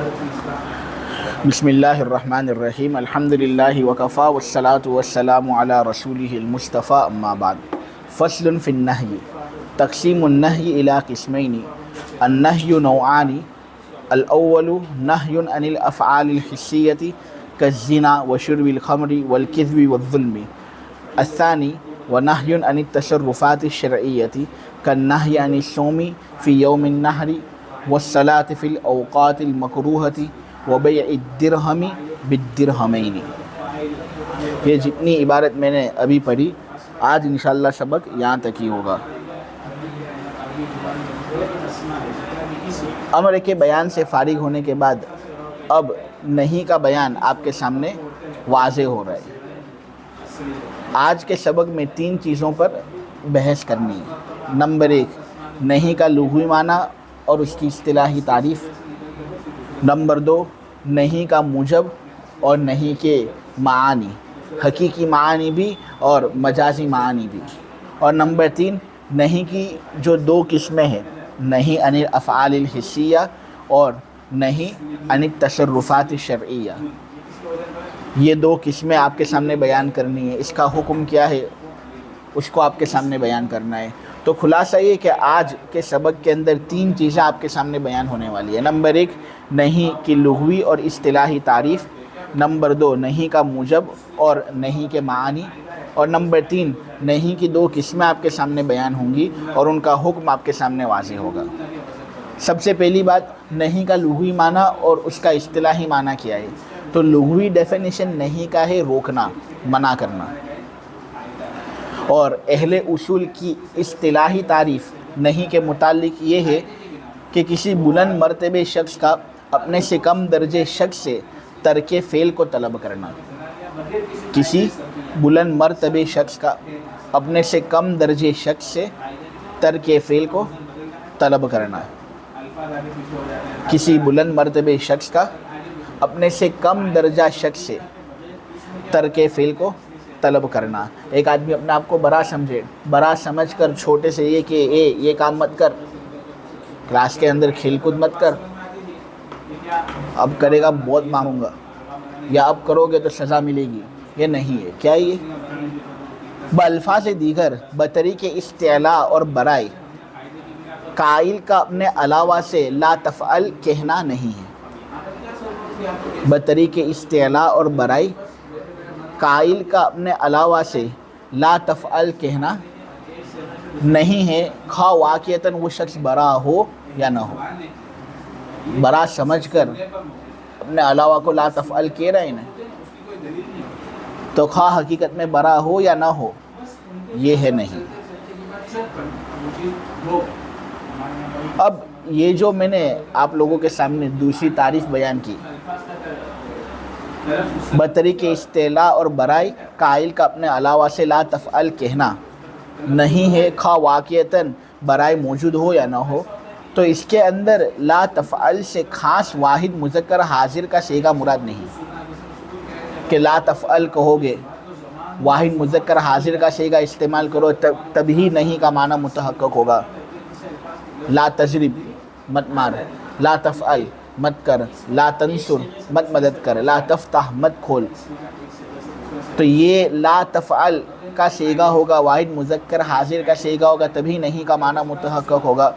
بسم اللہ الرحمن الرحیم الحمد للہ وکفا والصلاة والسلام علی رسولہ المصطفیٰ اما بعد فصل فی النہی تقسیم النہی الی قسمین النہی نوعان الاول نہی عن الافعال الحسیۃ کالزنا وشرب الخمر والکذب والظلم الثانی ونہی عن التصرفات الشرعیۃ کالنہی عن الصوم فی یوم النحر والصلاة فی الاوقات المکروہۃ وبیع الدرہم بالدرہمین۔ یہ جتنی عبارت میں نے ابھی پڑھی آج انشاءاللہ سبق یہاں تک ہی ہوگا۔ امر کے بیان سے فارغ ہونے کے بعد اب نہیں کا بیان آپ کے سامنے واضح ہو رہا ہے۔ آج کے سبق میں 3 چیزوں پر بحث کرنی ہے۔ نمبر 1 نہیں کا لغوی معنی اور اس کی اصطلاحی تعریف۔ نمبر 2 نہیں کا موجب اور نہیں کے معانی، حقیقی معانی بھی اور مجازی معانی بھی۔ اور نمبر 3 نہیں کی جو 2 قسمیں ہیں، نہیں عن الافعال الحسیہ اور نہیں عن التصرفات الشرعیہ، یہ 2 قسمیں آپ کے سامنے بیان کرنی ہے۔ اس کا حکم کیا ہے اس کو آپ کے سامنے بیان کرنا ہے۔ تو خلاصہ یہ کہ آج کے سبق کے اندر 3 چیزیں آپ کے سامنے بیان ہونے والی ہے۔ نمبر 1 نہیں کی لغوی اور اصطلاحی تعریف۔ نمبر 2 نہیں کا موجب اور نہیں کے معانی۔ اور نمبر 3 نہیں کی 2 قسمیں آپ کے سامنے بیان ہوں گی اور ان کا حکم آپ کے سامنے واضح ہوگا۔ سب سے پہلی بات نہیں کا لغوی معنی اور اس کا اصطلاحی معنی کیا ہے۔ تو لغوی ڈیفینیشن نہیں کا ہے روکنا، منع کرنا، اور اہل اصول کی اصطلاحی تعریف نہیں کے متعلق یہ ہے کہ کسی بلند مرتبے شخص کا اپنے سے کم درجے شخص سے ترک فعل کو طلب کرنا۔ کسی بلند مرتبے شخص کا اپنے سے کم درجے شخص سے ترک فعل کو طلب کرنا۔ کسی بلند مرتبے شخص کا اپنے سے کم درجہ شخص سے ترک فعل کو طلب کرنا۔ ایک آدمی اپنے آپ کو بڑا سمجھے، بڑا سمجھ کر چھوٹے سے یہ کہ یہ کام مت کر، کلاس کے اندر کھیل کود مت کر، اب کرے گا بہت ماروں گا، یا اب کرو گے تو سزا ملے گی، یہ نہیں ہے۔ کیا یہ بالفاظ دیگر بطریق استعلاء اور برائے قائل کا اپنے علاوہ سے لا تفعل کہنا نہیں ہے۔ بطریق استعلاء اور برائے قائل کا اپنے علاوہ سے لا تفعل کہنا نہیں ہے، خواہ واقعتاً وہ شخص برا ہو یا نہ ہو۔ برا سمجھ کر اپنے علاوہ کو لا تفعل کہہ رہے ہیں، تو خواہ حقیقت میں برا ہو یا نہ ہو، یہ ہے نہیں۔ اب یہ جو میں نے آپ لوگوں کے سامنے دوسری تعریف بیان کی، بطریق استعلاء اور برائے قائل کا اپنے علاوہ سے لا تفعل کہنا نہیں ہے، خواہ واقعتاً برائے موجود ہو یا نہ ہو، تو اس کے اندر لا تفعل سے خاص واحد مذکر حاضر کا صیغہ مراد نہیں کہ لا تفعل کہو گے، واحد مذکر حاضر کا صیغہ استعمال کرو تبھی نہیں کا معنی متحقق ہوگا۔ لا تضرب مت مار، لا تفعل مت کر، لا تنصر مت مدد کر، لا تفتح مت کھول، تو یہ لا تفعل کا صیغہ ہوگا، واحد مذکر حاضر کا صیغہ ہوگا تبھی نہیں کا معنی متحقق ہوگا۔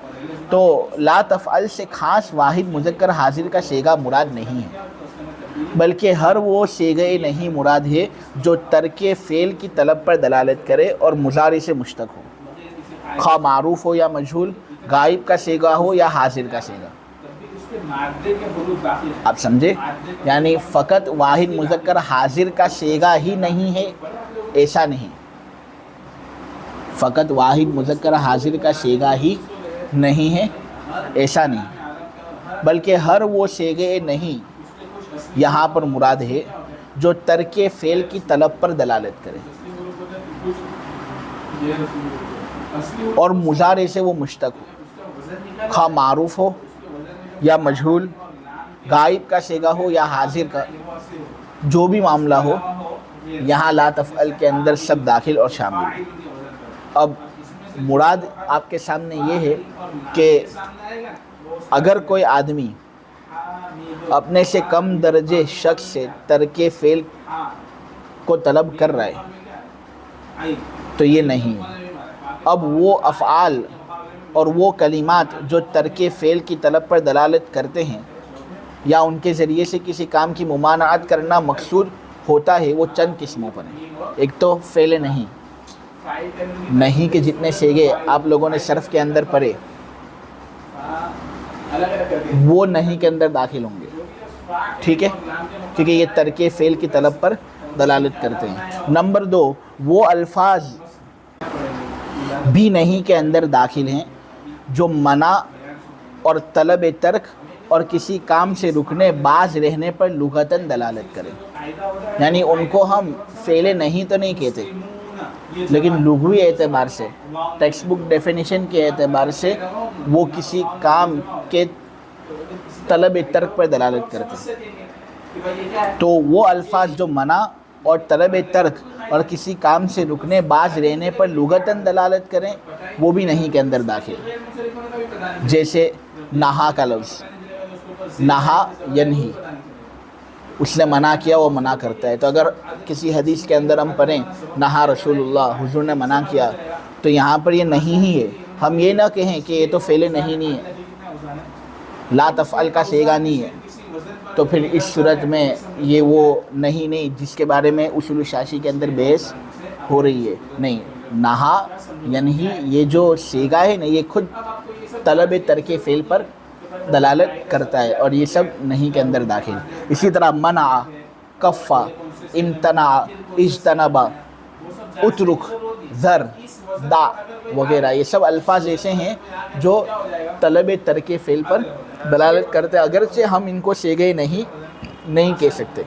تو لا تفعل سے خاص واحد مذکر حاضر کا صیغہ مراد نہیں ہے، بلکہ ہر وہ صیغہ نہیں مراد ہے جو ترک فعل کی طلب پر دلالت کرے اور مضارع سے مشتق ہو، خواہ معروف ہو یا مجہول، غائب کا صیغہ ہو یا حاضر کا صیغہ۔ آپ سمجھے؟ یعنی فقط واحد مذکر حاضر کا صیغہ ہی نہیں ہے ایسا نہیں، فقط واحد مذکر حاضر کا صیغہ ہی نہیں ہے ایسا نہیں، بلکہ ہر وہ صیغہ نہیں یہاں پر مراد ہے جو ترک فعل کی طلب پر دلالت کرے اور مضارع سے وہ مشتق ہو، خواہ معروف ہو یا مجہول، غائب کا صیغہ ہو یا حاضر کا، جو بھی معاملہ ہو، یہاں لا تفعل کے اندر سب داخل اور شامل۔ اب مراد آپ کے سامنے یہ ہے کہ اگر کوئی آدمی اپنے سے کم درجے شخص سے ترک فعل کو طلب کر رہا ہے تو یہ نہیں ہے۔ اب وہ افعال اور وہ کلمات جو ترک فعل کی طلب پر دلالت کرتے ہیں یا ان کے ذریعے سے کسی کام کی ممانعت کرنا مقصود ہوتا ہے وہ چند قسموں پر ہیں۔ ایک تو فعل نہیں کے جتنے صیغے آپ لوگوں نے صرف کے اندر پڑھے وہ نہیں کے اندر داخل ہوں گے، ٹھیک ہے، کیونکہ یہ ترک فعل کی طلب پر دلالت کرتے ہیں۔ نمبر 2، وہ الفاظ بھی نہیں کے اندر داخل ہیں جو منع اور طلب ترک اور کسی کام سے رکنے باز رہنے پر لغتاً دلالت کریں، یعنی ان کو ہم فعل نہیں تو نہیں کہتے لیکن لغوی اعتبار سے، ٹیکسٹ بک ڈیفینیشن کے اعتبار سے وہ کسی کام کے طلب ترک پر دلالت کرتے ہیں۔ تو وہ الفاظ جو منع اور طلب ترک اور کسی کام سے رکنے باز رہنے پر لغتاً دلالت کریں وہ بھی نہیں کے اندر داخل، جیسے نہا کا لفظ، نہا ینہی، اس نے منع کیا وہ منع کرتا ہے۔ تو اگر کسی حدیث کے اندر ہم پڑھیں نہا رسول اللہ، حضور نے منع کیا، تو یہاں پر یہ نہیں ہی ہے، ہم یہ نہ کہیں کہ یہ تو فعل نہیں ہے، لا تفعل کا صیغہ نہیں ہے، تو پھر اس صورت میں یہ وہ نہیں جس کے بارے میں اصول شاشی کے اندر بحث ہو رہی ہے۔ نہیں، نہا ینہی یہ جو صیغہ ہے نا یہ خود طلب ترک فعل پر دلالت کرتا ہے اور یہ سب نہیں کے اندر داخل۔ اسی طرح منع، کفا، امتنع، اجتنبا، اترک، ذر، دا وغیرہ، یہ سب الفاظ ایسے ہیں جو طلب ترک فعل پر دلالت کرتے ہیں، اگرچہ ہم ان کو صیغہ نہیں کہہ سکتے،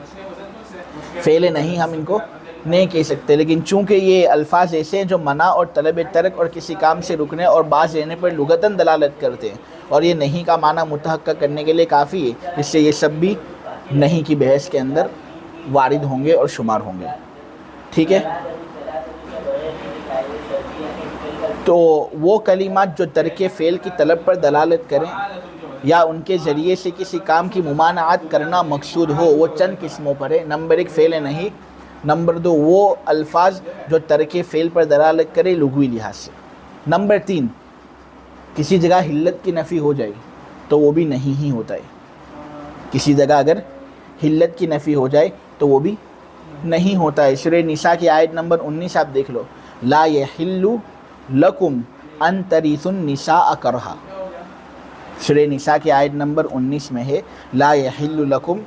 فعل نہیں ہم ان کو نہیں کہہ سکتے، لیکن چونکہ یہ الفاظ ایسے ہیں جو منع اور طلب ترک اور کسی کام سے رکنے اور باز رہنے پر لغتاً دلالت کرتے ہیں اور یہ نہیں کا معنی متحقق کرنے کے لیے کافی ہے، اس سے یہ سب بھی نہیں کی بحث کے اندر وارد ہوں گے اور شمار ہوں گے، ٹھیک ہے۔ تو وہ کلمات جو ترک فعل کی طلب پر دلالت کریں یا ان کے ذریعے سے کسی کام کی ممانعت کرنا مقصود ہو وہ چند قسموں پر ہے۔ نمبر 1 فعل نہیں، نمبر 2 وہ الفاظ جو ترک فعل پر دلالت کرے لغوی لحاظ سے، نمبر 3 کسی جگہ حلت کی نفی ہو جائے تو وہ بھی نہیں ہی ہوتا ہے، کسی جگہ اگر حلت کی نفی ہو جائے تو وہ بھی نہیں ہوتا ہے۔ سورہ نساء کی آیت نمبر 19 آپ دیکھ لو، لا یحل لکم ان تریثوا النساء کرہا، سورہ نساء کی آیت نمبر 19 میں ہے لا یحل لکم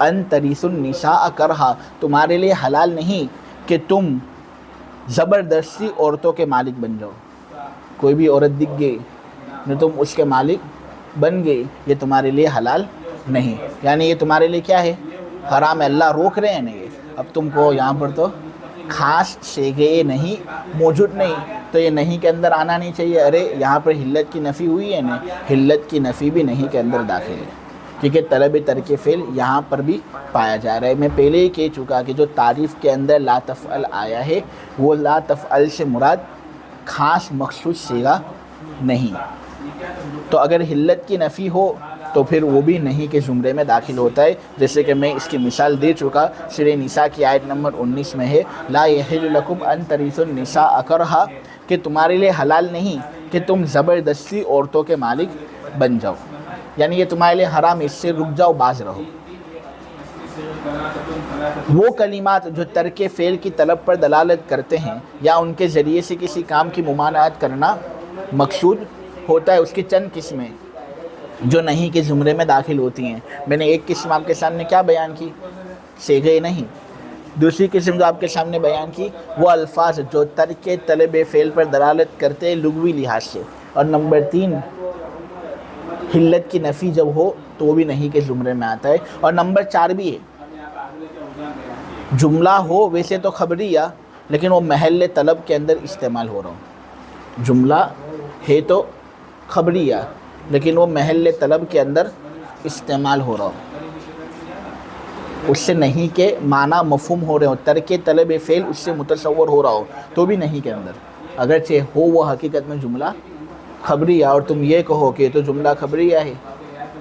ان تریثوا النساء کرہا، تمہارے لیے حلال نہیں کہ تم زبردستی عورتوں کے مالک بن جاؤ، کوئی بھی عورت دکھ گئی نہ تم اس کے مالک بن گئے، یہ تمہارے لیے حلال نہیں، یعنی یہ تمہارے لیے کیا ہے، حرام ہے، اللہ روک رہے ہیں نا یہ۔ اب تم کو یہاں پر تو خاص صیغے نہیں موجود نہیں، تو یہ نہیں کے اندر آنا نہیں چاہیے، ارے یہاں پر حلت کی نفی ہوئی ہے نا، حلت کی نفی بھی نہیں کے اندر داخل ہے، کیونکہ طلب ترک فعل یہاں پر بھی پایا جا رہا ہے۔ میں پہلے ہی کہہ چکا کہ جو تعریف کے اندر لا تفعل آیا ہے وہ لا تفعل سے مراد خاص مخصوص صیغہ نہیں، تو اگر حلت کی نفی ہو تو پھر وہ بھی نہیں کے زمرے میں داخل ہوتا ہے، جیسے کہ میں اس کی مثال دے چکا، سورہ نساء کی آیت نمبر 19 میں ہے لا یحل لکم ان تریثوا النساء کرہا، کہ تمہارے لیے حلال نہیں کہ تم زبردستی عورتوں کے مالک بن جاؤ، یعنی یہ تمہارے لیے حرام، اس سے رک جاؤ، باز رہو۔ وہ کلمات جو ترک فعل کی طلب پر دلالت کرتے ہیں یا ان کے ذریعے سے کسی کام کی ممانعت کرنا مقصود ہوتا ہے، اس کی چند قسمیں جو نہیں کے زمرے میں داخل ہوتی ہیں۔ میں نے ایک قسم آپ کے سامنے کیا بیان کی، صیغے نہیں، دوسری قسم جو آپ کے سامنے بیان کی وہ الفاظ جو ترک طلب فعل پر دلالت کرتے ہیں لغوی لحاظ سے، اور نمبر 3 حلت کی نفی جب ہو تو وہ بھی نہیں کے زمرے میں آتا ہے، اور نمبر 4 بھی ہے، جملہ ہو ویسے تو خبریہ لیکن وہ محل طلب کے اندر استعمال ہو رہا ہو، جملہ ہے تو خبریہ لیکن وہ محل طلب کے اندر استعمال ہو رہا ہو، اس سے نہیں کے معنی مفہوم ہو رہے ہو، ترک طلب فعل اس سے متصور ہو رہا ہو تو بھی نہیں کے اندر، اگرچہ ہو وہ حقیقت میں جملہ خبریہ اور تم یہ کہو کہ تو جملہ خبریہ ہے،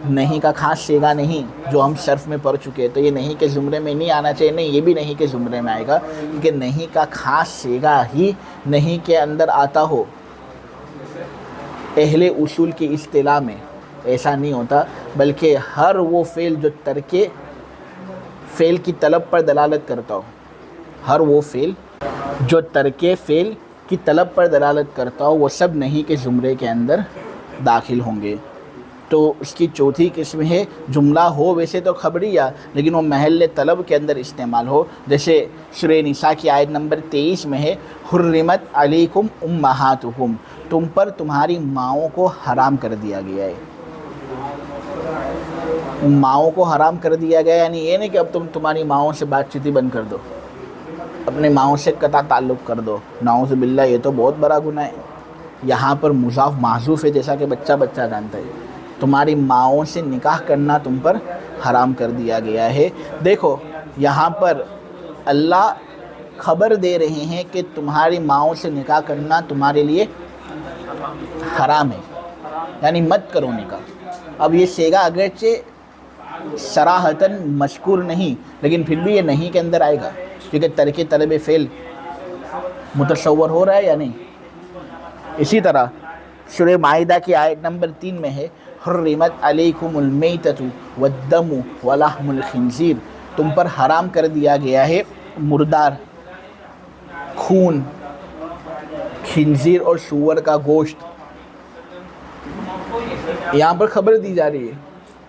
نہیں کا خاص سیگا نہیں جو ہم صرف میں پڑھ چکے، تو یہ نہیں کے زمرے میں نہیں آنا چاہیے، نہیں یہ بھی نہیں کے زمرے میں آئے گا، کیونکہ نہیں کا خاص سیگا ہی نہیں کے اندر آتا ہو۔ اہل اصول کی اصطلاح میں ایسا نہیں ہوتا، بلکہ ہر وہ فعل جو ترک فعل کی طلب پر دلالت کرتا ہو، ہر وہ فعل جو ترک فعل کی طلب پر دلالت کرتا ہو، وہ سب نہیں کے زمرے کے اندر داخل ہوں گے۔ تو اس کی چوتھی قسم ہے جملہ ہو ویسے تو خبریہ، لیکن وہ محل طلب کے اندر استعمال ہو، جیسے سورہ نساء کی آیت نمبر 23 میں ہے حرمت علیکم امہاتکم، تم پر تمہاری ماؤں کو حرام کر دیا گیا ہے۔ ماؤں کو حرام کر دیا گیا یعنی یہ نہیں کہ اب تم تمہاری ماؤں سے بات چیت بند کر دو، اپنے ماؤں سے قطع تعلق کر دو، نعوذ باللہ، یہ تو بہت بڑا گناہ ہے۔ یہاں پر مضاف محذوف ہے، جیسا کہ بچہ جانتا ہے۔ تمہاری ماؤں سے نکاح کرنا تم پر حرام کر دیا گیا ہے۔ دیکھو یہاں پر اللہ خبر دے رہے ہیں کہ تمہاری ماؤں سے نکاح کرنا تمہارے لیے حرام ہے، یعنی مت کرو نکاح۔ اب یہ سیگا اگرچہ صراحتاً مذکور نہیں، لیکن پھر بھی یہ نہیں کے اندر آئے گا، کیونکہ ترک طلب فعل متصور ہو رہا ہے یا نہیں۔ اسی طرح سورہ مائدہ کی آیت نمبر 3 میں ہے حرمت علیکم المیتۃ والدم ولحم الخنزیر، تم پر حرام کر دیا گیا ہے مردار، خون، خنزیر اور سور کا گوشت۔ یہاں پر خبر دی جا رہی ہے،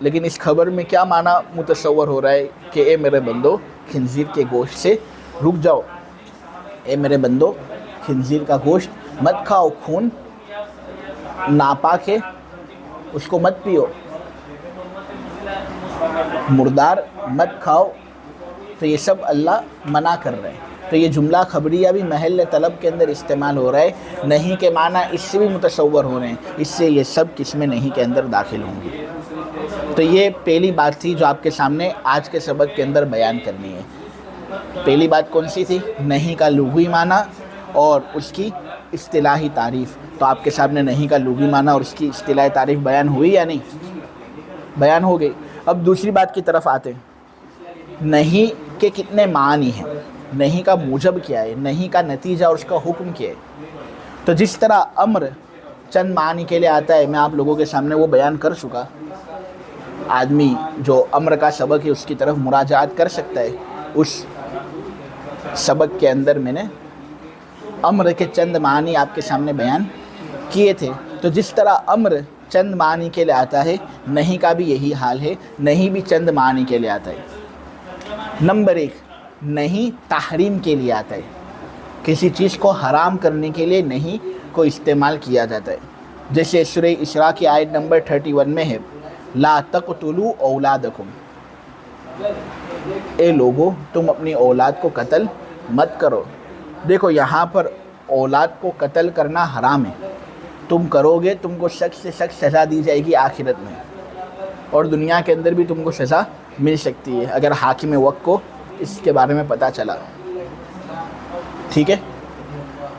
لیکن اس خبر میں کیا معنی متصور ہو رہا ہے کہ اے میرے بندو خنزیر کے گوشت سے رک جاؤ، اے میرے بندو خنزیر کا گوشت مت کھاؤ، خون ناپاک ہے اس کو مت پیو، مردار مت کھاؤ، تو یہ سب اللہ منع کر رہے ہیں۔ تو یہ جملہ خبریہ بھی محل طلب کے اندر استعمال ہو رہا ہے، نہیں کے معنی اس سے بھی متصور ہو رہے ہیں، اس سے یہ سب قسمیں نہیں کے اندر داخل ہوں گی۔ تو یہ پہلی بات تھی جو آپ کے سامنے آج کے سبق کے اندر بیان کرنی ہے۔ پہلی بات کون سی تھی؟ نہیں کا لغوی معنی اور اس کی اصطلاحی تعریف۔ تو آپ کے سامنے نہیں کا لغوی معنی اور اس کی اصطلاحی تعریف بیان ہوئی یا نہیں؟ بیان ہو گئی۔ اب دوسری بات کی طرف آتے ہیں، نہیں کے کتنے معنی ہیں، نہیں کا موجب کیا ہے، نہیں کا نتیجہ اور اس کا حکم کیا ہے۔ تو جس طرح امر چند معنی کے لیے آتا ہے، میں آپ لوگوں کے سامنے وہ بیان کر چکا، آدمی جو امر کا سبق ہے اس کی طرف مراجعات کر سکتا ہے۔ اس سبق کے اندر میں نے امر کے چند معنی آپ کے سامنے بیان کیے تھے۔ تو جس طرح امر چند معنی کے لیے آتا ہے، نہیں کا بھی یہی حال ہے، نہیں بھی چند معنی کے لیے آتا ہے۔ نمبر 1، نہیں تحریم کے لیے آتا ہے، کسی چیز کو حرام کرنے کے لیے نہیں کو استعمال کیا جاتا ہے، جیسے سورہ اسراء کی آیت نمبر 31 میں ہے لا تقتلوا اولادکم، اے لوگو تم اپنی اولاد کو قتل مت کرو۔ دیکھو یہاں پر اولاد کو قتل کرنا حرام ہے، تم کرو گے تم کو سخت سے سخت سزا دی جائے گی آخرت میں، اور دنیا کے اندر بھی تم کو سزا مل سکتی ہے اگر حاکم وقت کو اس کے بارے میں پتہ چلا۔ ٹھیک ہے،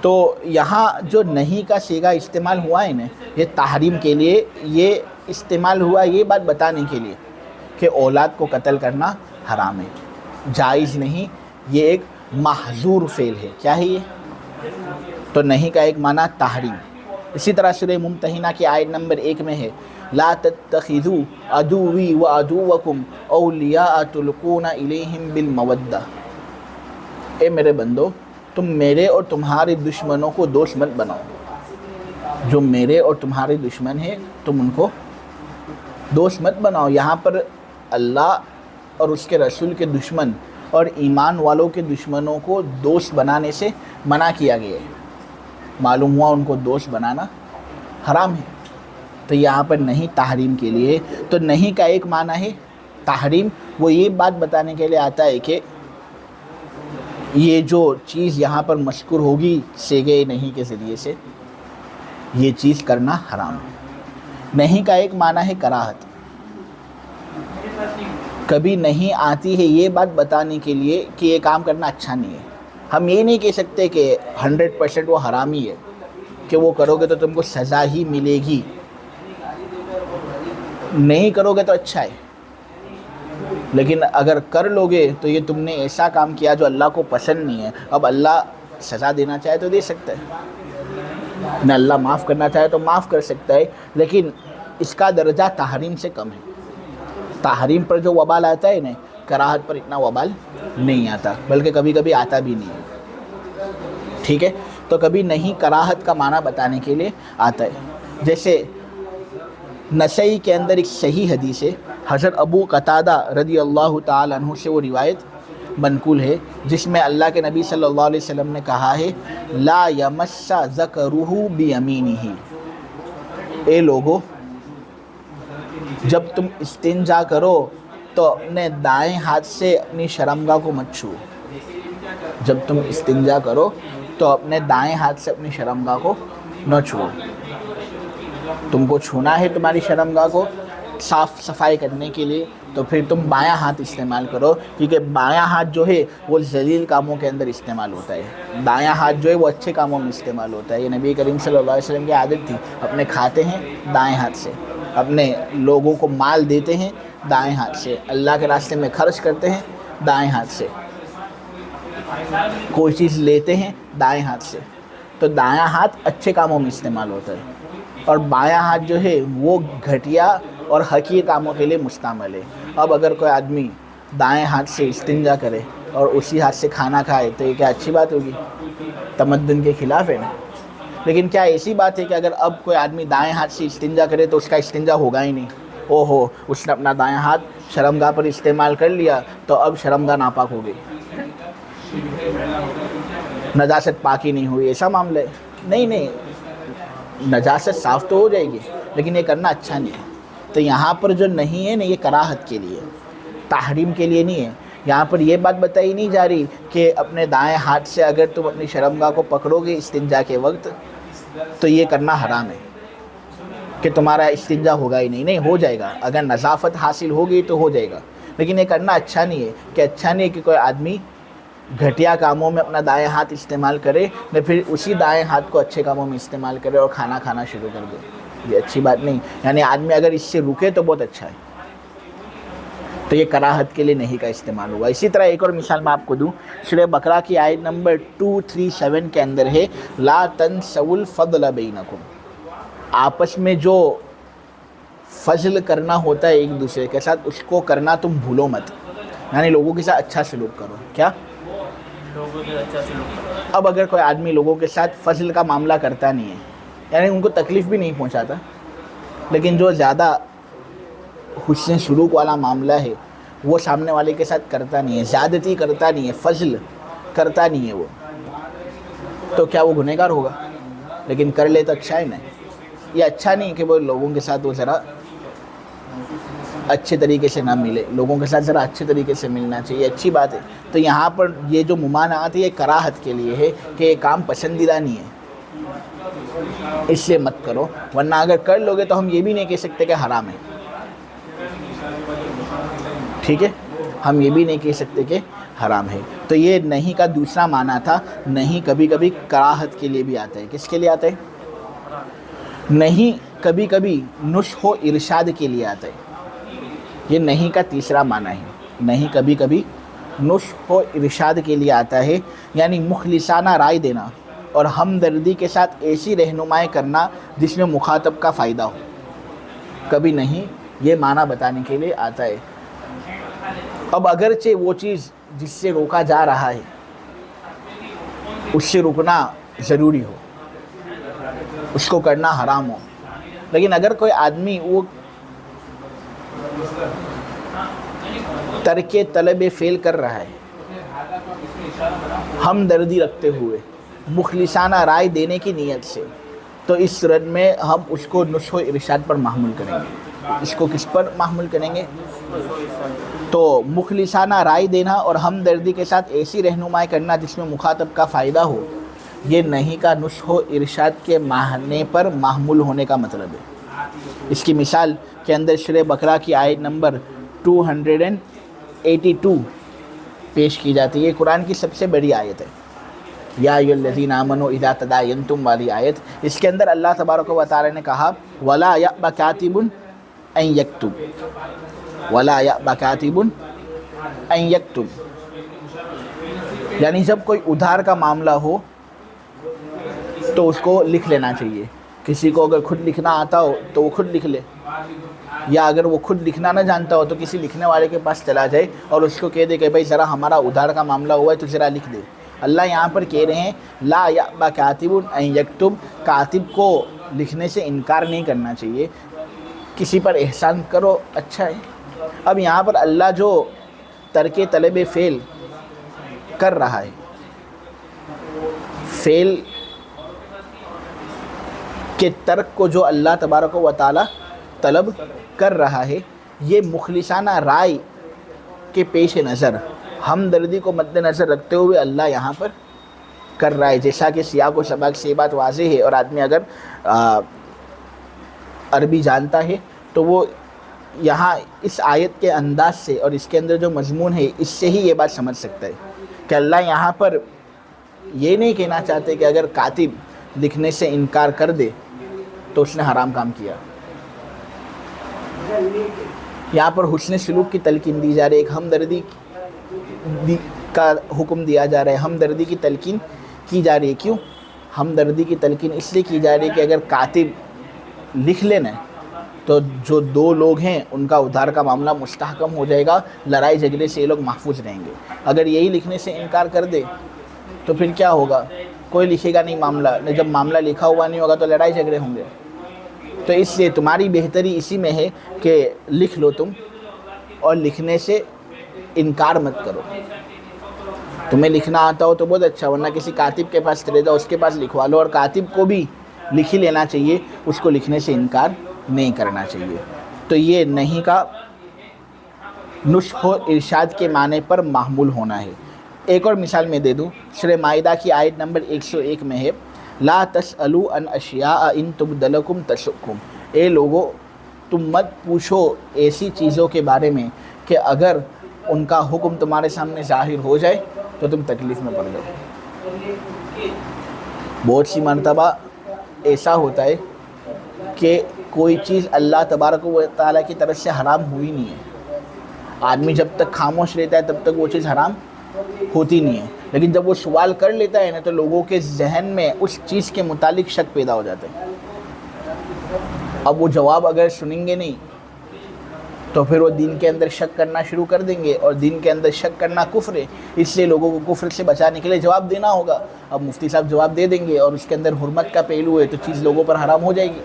تو یہاں جو نہیں کا صیغہ استعمال ہوا ہے نا، یہ تحریم کے لیے یہ استعمال ہوا، یہ بات بتانے کے لیے کہ اولاد کو قتل کرنا حرام ہے، جائز نہیں، یہ ایک محظور فعل ہے۔ کیا ہے یہ؟ تو نہیں کا ایک معنی تحریم۔ اسی طرح سورہ ممتحنہ کی آیت نمبر 1 میں ہے لا تتخذوا عدوی وعدوکم اولیاء تلقون الیہم بالمودہ، اے میرے بندو تم میرے اور تمہارے دشمنوں کو دوست مت بناؤ، جو میرے اور تمہارے دشمن ہیں تم ان کو دوست مت بناؤ۔ یہاں پر اللہ اور اس کے رسول کے دشمن اور ایمان والوں کے دشمنوں کو دوست بنانے سے منع کیا گیا ہے، معلوم ہوا ان کو دوست بنانا حرام ہے۔ تو یہاں پر نہیں تحریم کے لیے، تو نہیں کا ایک معنی ہے تحریم، وہ یہ بات بتانے کے لیے آتا ہے کہ یہ جو چیز یہاں پر مذکور ہوگی صیغہ نہیں کے ذریعے سے، یہ چیز کرنا حرام ہے۔ نہیں کا ایک معنی ہے کراہت، کبھی نہیں آتی ہے یہ بات بتانے کے لیے کہ یہ کام کرنا اچھا نہیں ہے۔ ہم یہ نہیں کہہ سکتے کہ 100% وہ حرام ہی ہے، کہ وہ کرو گے تو تم کو سزا ہی ملے گی، نہیں کرو گے تو اچھا ہے، لیکن اگر کر لو گے تو یہ تم نے ایسا کام کیا جو اللہ کو پسند نہیں ہے۔ اب اللہ سزا دینا چاہے تو دے سکتا ہے، نہ اللہ معاف کرنا چاہے تو معاف کر سکتا ہے، لیکن اس کا درجہ تحریم سے کم ہے۔ تحریم پر جو وبال آتا ہے نا، کراہت پر اتنا وبال نہیں آتا، بلکہ کبھی کبھی آتا بھی نہیں ہے۔ ٹھیک ہے، تو کبھی نہیں کراہت کا معنی بتانے کے لیے آتا ہے۔ جیسے نسائی کے اندر ایک صحیح حدیث ہے، حضرت ابو قتادہ رضی اللہ تعالیٰ عنہ سے وہ روایت منقول ہے، جس میں اللہ کے نبی صلی اللہ علیہ وسلم نے کہا ہے لا یمس ذکرہ بیمینہ، اے لوگو جب تم استنجا کرو تو اپنے دائیں ہاتھ سے اپنی شرمگاہ کو مت چھو۔ جب تم استنجا کرو تو اپنے دائیں ہاتھ سے اپنی شرمگاہ کو نہ چھو۔ تم کو چھونا ہے تمہاری شرمگاہ کو صاف صفائی کرنے کے لیے تو پھر تم بایاں ہاتھ استعمال کرو، کیونکہ بایاں ہاتھ جو ہے وہ ذلیل کاموں کے اندر استعمال ہوتا ہے، دایاں ہاتھ جو ہے وہ اچھے کاموں میں استعمال ہوتا ہے۔ یہ نبی کریم صلی اللہ علیہ وسلم کی عادت تھی، اپنے کھاتے ہیں دائیں ہاتھ سے، اپنے لوگوں کو مال دیتے ہیں دائیں ہاتھ سے، اللہ کے راستے میں خرچ کرتے ہیں دائیں ہاتھ سے، کوئی چیز لیتے ہیں دائیں ہاتھ سے، تو دایاں ہاتھ اچھے کاموں میں استعمال ہوتا ہے، اور بایاں ہاتھ جو ہے وہ گھٹیا اور حقیر کاموں کے لیے مستعمل ہے۔ اب اگر کوئی آدمی دائیں ہاتھ سے استنجا کرے اور اسی ہاتھ سے کھانا کھائے تو یہ کیا اچھی بات ہوگی؟ تمدن کے خلاف ہے نا۔ لیکن کیا ایسی بات ہے کہ اگر اب کوئی آدمی دائیں ہاتھ سے استنجا کرے تو اس کا استنجا ہوگا ہی نہیں؟ اوہو، اس نے اپنا دائیں ہاتھ شرمگاہ پر استعمال کر لیا تو اب شرمگاہ ناپاک ہو گئی، نجاست پاک ہی نہیں ہوئی، ایسا معاملہ ہے؟ نہیں، نجاست صاف تو ہو جائے گی، لیکن یہ کرنا اچھا نہیں ہے۔ تو یہاں پر جو نہیں ہے نا، یہ کراہت کے لیے، تحریم کے لیے نہیں ہے۔ یہاں پر یہ بات بتائی نہیں جا رہی کہ اپنے دائیں ہاتھ سے اگر تم اپنی شرمگاہ کو پکڑو گے استنجا کے وقت تو یہ کرنا حرام ہے، کہ تمہارا استنجا ہوگا ہی نہیں ہو جائے گا، اگر نظافت حاصل ہوگی تو ہو جائے گا، لیکن یہ کرنا اچھا نہیں ہے، کہ اچھا نہیں ہے کہ کوئی آدمی گھٹیا کاموں میں اپنا دائیں ہاتھ استعمال کرے نہ پھر اسی دائیں ہاتھ کو اچھے کاموں میں استعمال کرے اور کھانا کھانا شروع کر دے۔ یہ اچھی بات نہیں، یعنی آدمی اگر اس سے رکے تو بہت اچھا ہے۔ تو یہ کراہت کے لیے نہیں کا استعمال ہوا۔ اسی طرح ایک اور مثال میں آپ کو دوں، سورہ بقرہ کی آیت نمبر 237 کے اندر ہے لا تنسوا الفضل بینکم، آپس میں جو فضل کرنا ہوتا ہے ایک دوسرے کے ساتھ اس کو کرنا تم بھولو مت، یعنی لوگوں کے ساتھ اچھا سلوک کرو۔ کیا؟ اب اگر کوئی آدمی لوگوں کے ساتھ فضل کا معاملہ کرتا نہیں ہے، یعنی ان کو تکلیف بھی نہیں پہنچاتا، لیکن جو زیادہ حسن سلوک والا معاملہ ہے وہ سامنے والے کے ساتھ کرتا نہیں ہے، زیادتی کرتا نہیں ہے، فضل کرتا نہیں ہے وہ، تو کیا وہ گنہگار ہوگا؟ لیکن کر لے تو اچھا ہے نا۔ یہ اچھا نہیں کہ وہ لوگوں کے ساتھ وہ ذرا اچھے طریقے سے نہ ملے، لوگوں کے ساتھ ذرا اچھے طریقے سے ملنا چاہیے، اچھی بات ہے۔ تو یہاں پر یہ جو ممانعت ہے یہ کراہت کے لیے ہے، کہ یہ کام پسندیدہ نہیں ہے، اس لیے مت کرو، ورنہ اگر کر لوگے تو ہم یہ بھی نہیں کہہ سکتے کہ حرام ہے۔ ٹھیک ہے، ہم یہ بھی نہیں کہہ سکتے کہ حرام ہے۔ تو یہ نہیں کا دوسرا معنی تھا، نہیں کبھی کبھی کراہت کے لیے بھی آتا ہے۔ کس کے لیے آتا ہے؟ نہیں کبھی کبھی نصح و ارشاد کے لیے آتا ہے۔ یہ نہیں کا تیسرا معنی ہے، نہیں کبھی کبھی نصح و ارشاد کے لیے آتا ہے، یعنی مخلصانہ رائے دینا اور ہمدردی کے ساتھ ایسی رہنمائی کرنا جس میں مخاطب کا فائدہ ہو۔ کبھی نہیں یہ معنی بتانے کے لیے آتا ہے۔ اب اگرچہ وہ چیز جس سے روکا جا رہا ہے اس سے رکنا ضروری ہو، اس کو کرنا حرام ہو، لیکن اگر کوئی آدمی وہ ترک طلب فعل کر رہا ہے ہمدردی رکھتے ہوئے، مخلصانہ رائے دینے کی نیت سے، تو اس صورت میں ہم اس کو نصح و ارشاد پر محمول کریں گے۔ اس کو کس پر محمول کریں گے؟ تو مخلصانہ رائے دینا اور ہمدردی کے ساتھ ایسی رہنمائی کرنا جس میں مخاطب کا فائدہ ہو، یہ نہیں کا نصح و ارشاد کے معنی پر محمول ہونے کا مطلب ہے۔ اس کی مثال کے اندر سورہ بقرہ کی آیت نمبر 282 پیش کی جاتی ہے۔ یہ قرآن کی سب سے بڑی آیت ہے، یا ایھا الذین آمنوا اذا تداینتم والی آیت۔ اس کے اندر اللہ تبارک و تعالی نے کہا وَلَا يَأْبَ كَاتِبٌ ان یکتب ولا یأبی کاتب ان یکتب، یعنی جب کوئی ادھار کا معاملہ ہو تو اس کو لکھ لینا چاہیے. کسی کو اگر خود لکھنا آتا ہو تو وہ خود لکھ لے، یا اگر وہ خود لکھنا نہ جانتا ہو تو کسی لکھنے والے کے پاس چلا جائے اور اس کو کہہ دے کہ بھائی ذرا ہمارا ادھار کا معاملہ ہوا ہے تو ذرا لکھ دے. اللہ یہاں پر کہہ رہے ہیں لا یأبی کاتب ان یکتب، کاتب کو لکھنے سے انکار نہیں کرنا چاہیے. کسی پر احسان کرو اچھا ہے. اب یہاں پر اللہ جو ترک طلب فعل کر رہا ہے، فعل کے ترک کو جو اللہ تبارک و تعالی طلب کر رہا ہے، یہ مخلصانہ رائے کے پیش نظر، ہمدردی کو مد نظر رکھتے ہوئے اللہ یہاں پر کر رہا ہے. جیسا کہ سیاق و سباق سے یہ بات واضح ہے، اور آدمی اگر عربی جانتا ہے تو وہ یہاں اس آیت کے انداز سے اور اس کے اندر جو مضمون ہے اس سے ہی یہ بات سمجھ سکتا ہے کہ اللہ یہاں پر یہ نہیں کہنا چاہتے کہ اگر کاتب لکھنے سے انکار کر دے تو اس نے حرام کام کیا. یہاں پر حسن سلوک کی تلقین دی جا رہی ہے، ایک ہمدردی کا حکم دیا جا رہا ہے، ہمدردی کی تلقین کی جا رہی ہے. کیوں ہمدردی کی تلقین؟ اس لیے کی جا رہی ہے کہ اگر کاتب لکھ لینا تو جو دو لوگ ہیں ان کا ادھار کا معاملہ مستحکم ہو جائے گا، لڑائی جھگڑے سے یہ لوگ محفوظ رہیں گے. اگر یہی لکھنے سے انکار کر دے تو پھر کیا ہوگا؟ کوئی لکھے گا نہیں معاملہ، جب معاملہ لکھا ہوا نہیں ہوگا تو لڑائی جھگڑے ہوں گے. تو اس لیے تمہاری بہتری اسی میں ہے کہ لکھ لو تم، اور لکھنے سے انکار مت کرو. تمہیں لکھنا آتا ہو تو بہت اچھا، ورنہ کسی کاتب کے پاس چلے جاؤ، اس کے پاس لکھوا لو. اور کاتب کو بھی لکھ ہی لینا چاہیے، اس کو لکھنے سے انکار نہیں کرنا چاہیے. تو یہ نہیں کا نصح و ارشاد کے معنی پر محمول ہونا ہے. ایک اور مثال میں دے دوں، سورہ مائدہ کی آیت نمبر 101 میں ہے لا تسألوا عن اشیاء ان تبد لکم تسؤکم. اے لوگو تم مت پوچھو ایسی چیزوں کے بارے میں کہ اگر ان کا حکم تمہارے سامنے ظاہر ہو جائے تو تم تکلیف میں پڑ جاؤ. بہت سی مرتبہ ایسا ہوتا ہے کہ کوئی چیز اللہ تبارک و تعالیٰ کی طرف سے حرام ہوئی نہیں ہے، آدمی جب تک خاموش رہتا ہے تب تک وہ چیز حرام ہوتی نہیں ہے، لیکن جب وہ سوال کر لیتا ہے نا تو لوگوں کے ذہن میں اس چیز کے متعلق شک پیدا ہو جاتا ہے. اب وہ جواب اگر سنیں گے نہیں تو پھر وہ دین کے اندر شک کرنا شروع کر دیں گے، اور دین کے اندر شک کرنا کفر ہے، اس لیے لوگوں کو کفر سے بچانے کے لیے جواب دینا ہوگا. اب مفتی صاحب جواب دے دیں گے اور اس کے اندر حرمت کا پہلو ہے تو چیز لوگوں پر حرام ہو جائے گی.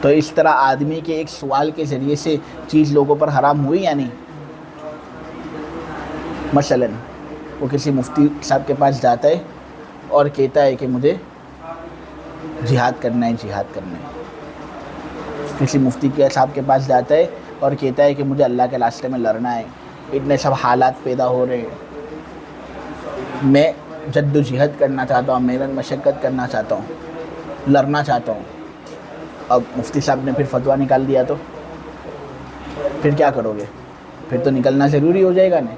تو اس طرح آدمی کے ایک سوال کے ذریعے سے چیز لوگوں پر حرام ہوئی یا نہیں. مثلا وہ کسی مفتی صاحب کے پاس جاتا ہے اور کہتا ہے کہ مجھے جہاد کرنا ہے، جہاد کرنا ہے. کسی مفتی کے صاحب کے پاس جاتا ہے اور کہتا ہے کہ مجھے اللہ کے راستے میں لڑنا ہے، اتنے سب حالات پیدا ہو رہے ہیں، میں جد و جہد کرنا چاہتا ہوں، محنت مشقت کرنا چاہتا ہوں، لڑنا چاہتا ہوں. اب مفتی صاحب نے پھر فتویٰ نکال دیا تو پھر کیا کرو گے؟ پھر تو نکلنا ضروری ہو جائے گا نہیں.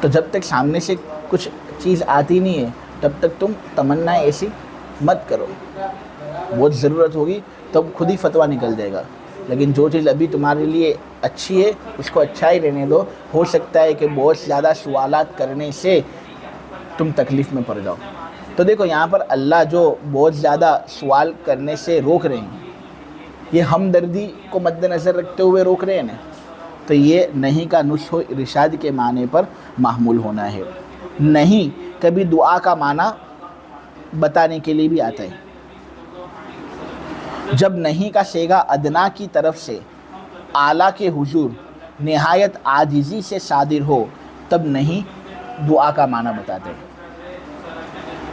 تو جب تک سامنے سے کچھ چیز آتی نہیں ہے تب تک تم تمنا ایسی مت کرو. بہت ضرورت ہوگی تب خود ہی فتویٰ نکل جائے گا، لیکن جو چیز ابھی تمہارے لیے اچھی ہے اس کو اچھا ہی رہنے دو. ہو سکتا ہے کہ بہت زیادہ سوالات کرنے سے تم تکلیف میں پڑ جاؤ. تو دیکھو یہاں پر اللہ جو بہت زیادہ سوال کرنے سے روک رہے ہیں، یہ ہمدردی کو مد نظر رکھتے ہوئے روک رہے ہیں نا، تو یہ نہیں کا نصح و ارشاد کے معنی پر محمول ہونا ہے. نہیں کبھی دعا کا معنی بتانے کے لیے بھی آتا ہے. جب نہیں کا صیغہ ادنا کی طرف سے اعلیٰ کے حضور نہایت عاجزی سے صادر ہو تب نہیں دعا کا معنی بتاتے ہیں.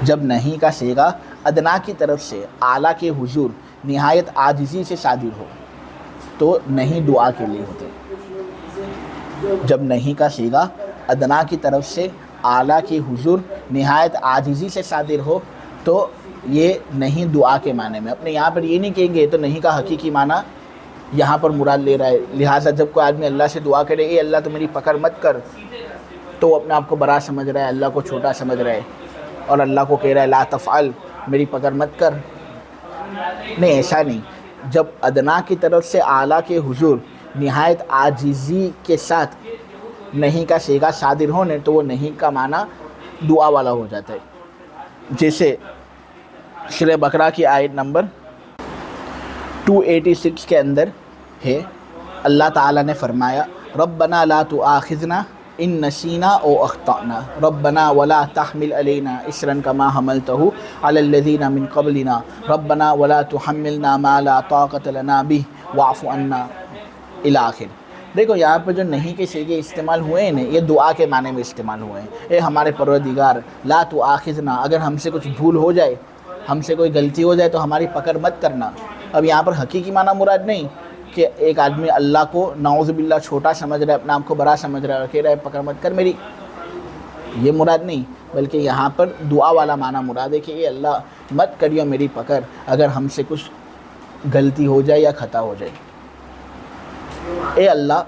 جب نہیں کا صیغہ ادنا کی طرف سے اعلیٰ کے حضور نہایت عاجزی سے صادر ہو تو نہیں دعا کے لیے ہوتے. جب نہیں کا صیغہ ادنا کی طرف سے اعلیٰ کے حضور نہایت عاجزی سے صادر ہو تو یہ نہیں دعا کے معنی میں. اپنے یہاں پر یہ نہیں کہیں گے تو نہیں کا حقیقی معنی یہاں پر مراد لے رہا ہے. لہٰذا جب کوئی آدمی اللہ سے دعا کرے اے اللہ تو میری پکڑ مت کر، تو وہ اپنے آپ کو بڑا سمجھ رہا ہے، اللہ کو چھوٹا سمجھ رہا ہے، اور اللہ کو کہہ رہا ہے لا تفعل، میری پکڑ مت کر. نہیں، ایسا نہیں. جب ادنا کی طرف سے اعلیٰ کے حضور نہایت عاجزی کے ساتھ نہیں کا صیغہ صادر ہونے تو وہ نہیں کا معنی دعا والا ہو جاتا ہے. جیسے سورہ بقرہ کی آیت نمبر 286 کے اندر ہے، اللہ تعالیٰ نے فرمایا ربنا لا تؤاخذنا ان نسینا او اخطأنا ربنا ولا تحمل علینا اصرا کما حملته علی الذین من قبلنا ربنا ولا تحملنا ما لا طاقت لنا به واعف عنا الی آخر. دیکھو یہاں پہ جو نہیں کے صیغے استعمال ہوئے ہیں یہ دعا کے معنی میں استعمال ہوئے ہیں. اے ہمارے پروردگار لا تؤاخذنا، اگر ہم سے کچھ بھول ہو جائے، ہم سے کوئی غلطی ہو جائے تو ہماری پکڑ مت کرنا. اب یہاں پر حقیقی معنی مراد نہیں کہ ایک آدمی اللہ کو نعوذ باللہ چھوٹا سمجھ رہا ہے، اپنے آپ کو بڑا سمجھ رہا ہے اور کہہ رہا ہے پکڑ مت کر میری، یہ مراد نہیں، بلکہ یہاں پر دعا والا معنی مراد ہے کہ اے اللہ مت کریو میری پکڑ اگر ہم سے کچھ غلطی ہو جائے یا خطا ہو جائے. اے اللہ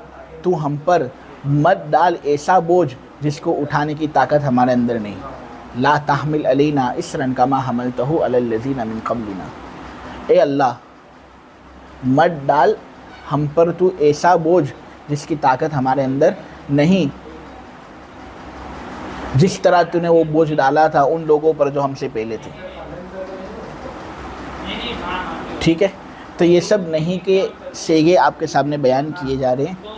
تو ہم پر مت ڈال ایسا بوجھ جس کو اٹھانے کی طاقت ہمارے اندر نہیں. لا تحمل علینا اصرا کما حملته علی الذین من قبلنا. اے اللہ مت ڈال ہم پر تو ایسا بوجھ جس کی طاقت ہمارے اندر نہیں، جس طرح تو نے وہ بوجھ ڈالا تھا ان لوگوں پر جو ہم سے پہلے تھے. ٹھیک ہے، تو یہ سب نہیں کے صیغے آپ کے سامنے بیان کیے جا رہے ہیں،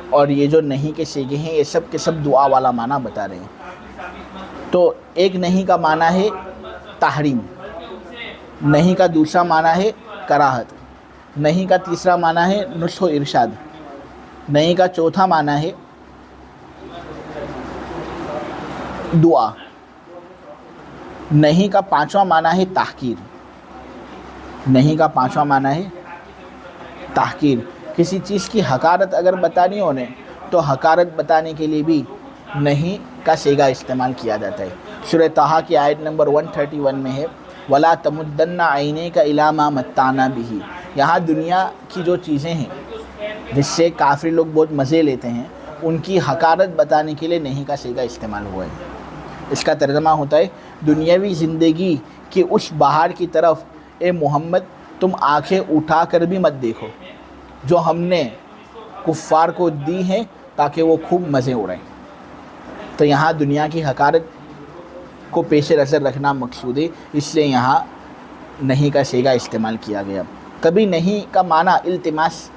اور یہ جو نہیں کے صیغے ہیں یہ سب کے سب دعا والا معنی بتا رہے ہیں. تو ایک نہیں کا معنی ہے تحریم، نہیں کا دوسرا معنی ہے کراہت، نہیں کا تیسرا معنی ہے نصح و ارشاد، نہیں کا چوتھا معنی ہے دعا، نہیں کا پانچواں معنی ہے تحقیر. نہیں کا پانچواں معنی ہے تحقیر. کسی چیز کی حقارت اگر بتانی ہونے تو حقارت بتانے کے لیے بھی نہیں کا صیغہ استعمال کیا جاتا ہے. سورہ طٰہٰ کی آیت نمبر 131 میں ہے وَلَا تَمُدَّنَّ عَيْنَيْكَ إِلَىٰ مَا مَتَّعْنَا بِهِ. یہاں دنیا کی جو چیزیں ہیں جس سے کافر لوگ بہت مزے لیتے ہیں ان کی حقارت بتانے کے لیے نہیں کا صیغہ استعمال ہوا ہے. اس کا ترجمہ ہوتا ہے دنیاوی زندگی کی اس بہار کی طرف اے محمد تم آنکھیں اٹھا کر بھی مت دیکھو جو ہم نے کفار کو دی ہیں تاکہ وہ خوب مزے اڑائیں. تو یہاں دنیا کی حقارت کو پیش نظر رکھنا مقصود ہے، اس لیے یہاں نہیں کا صیغہ استعمال کیا گیا. کبھی نہیں کا معنی التماس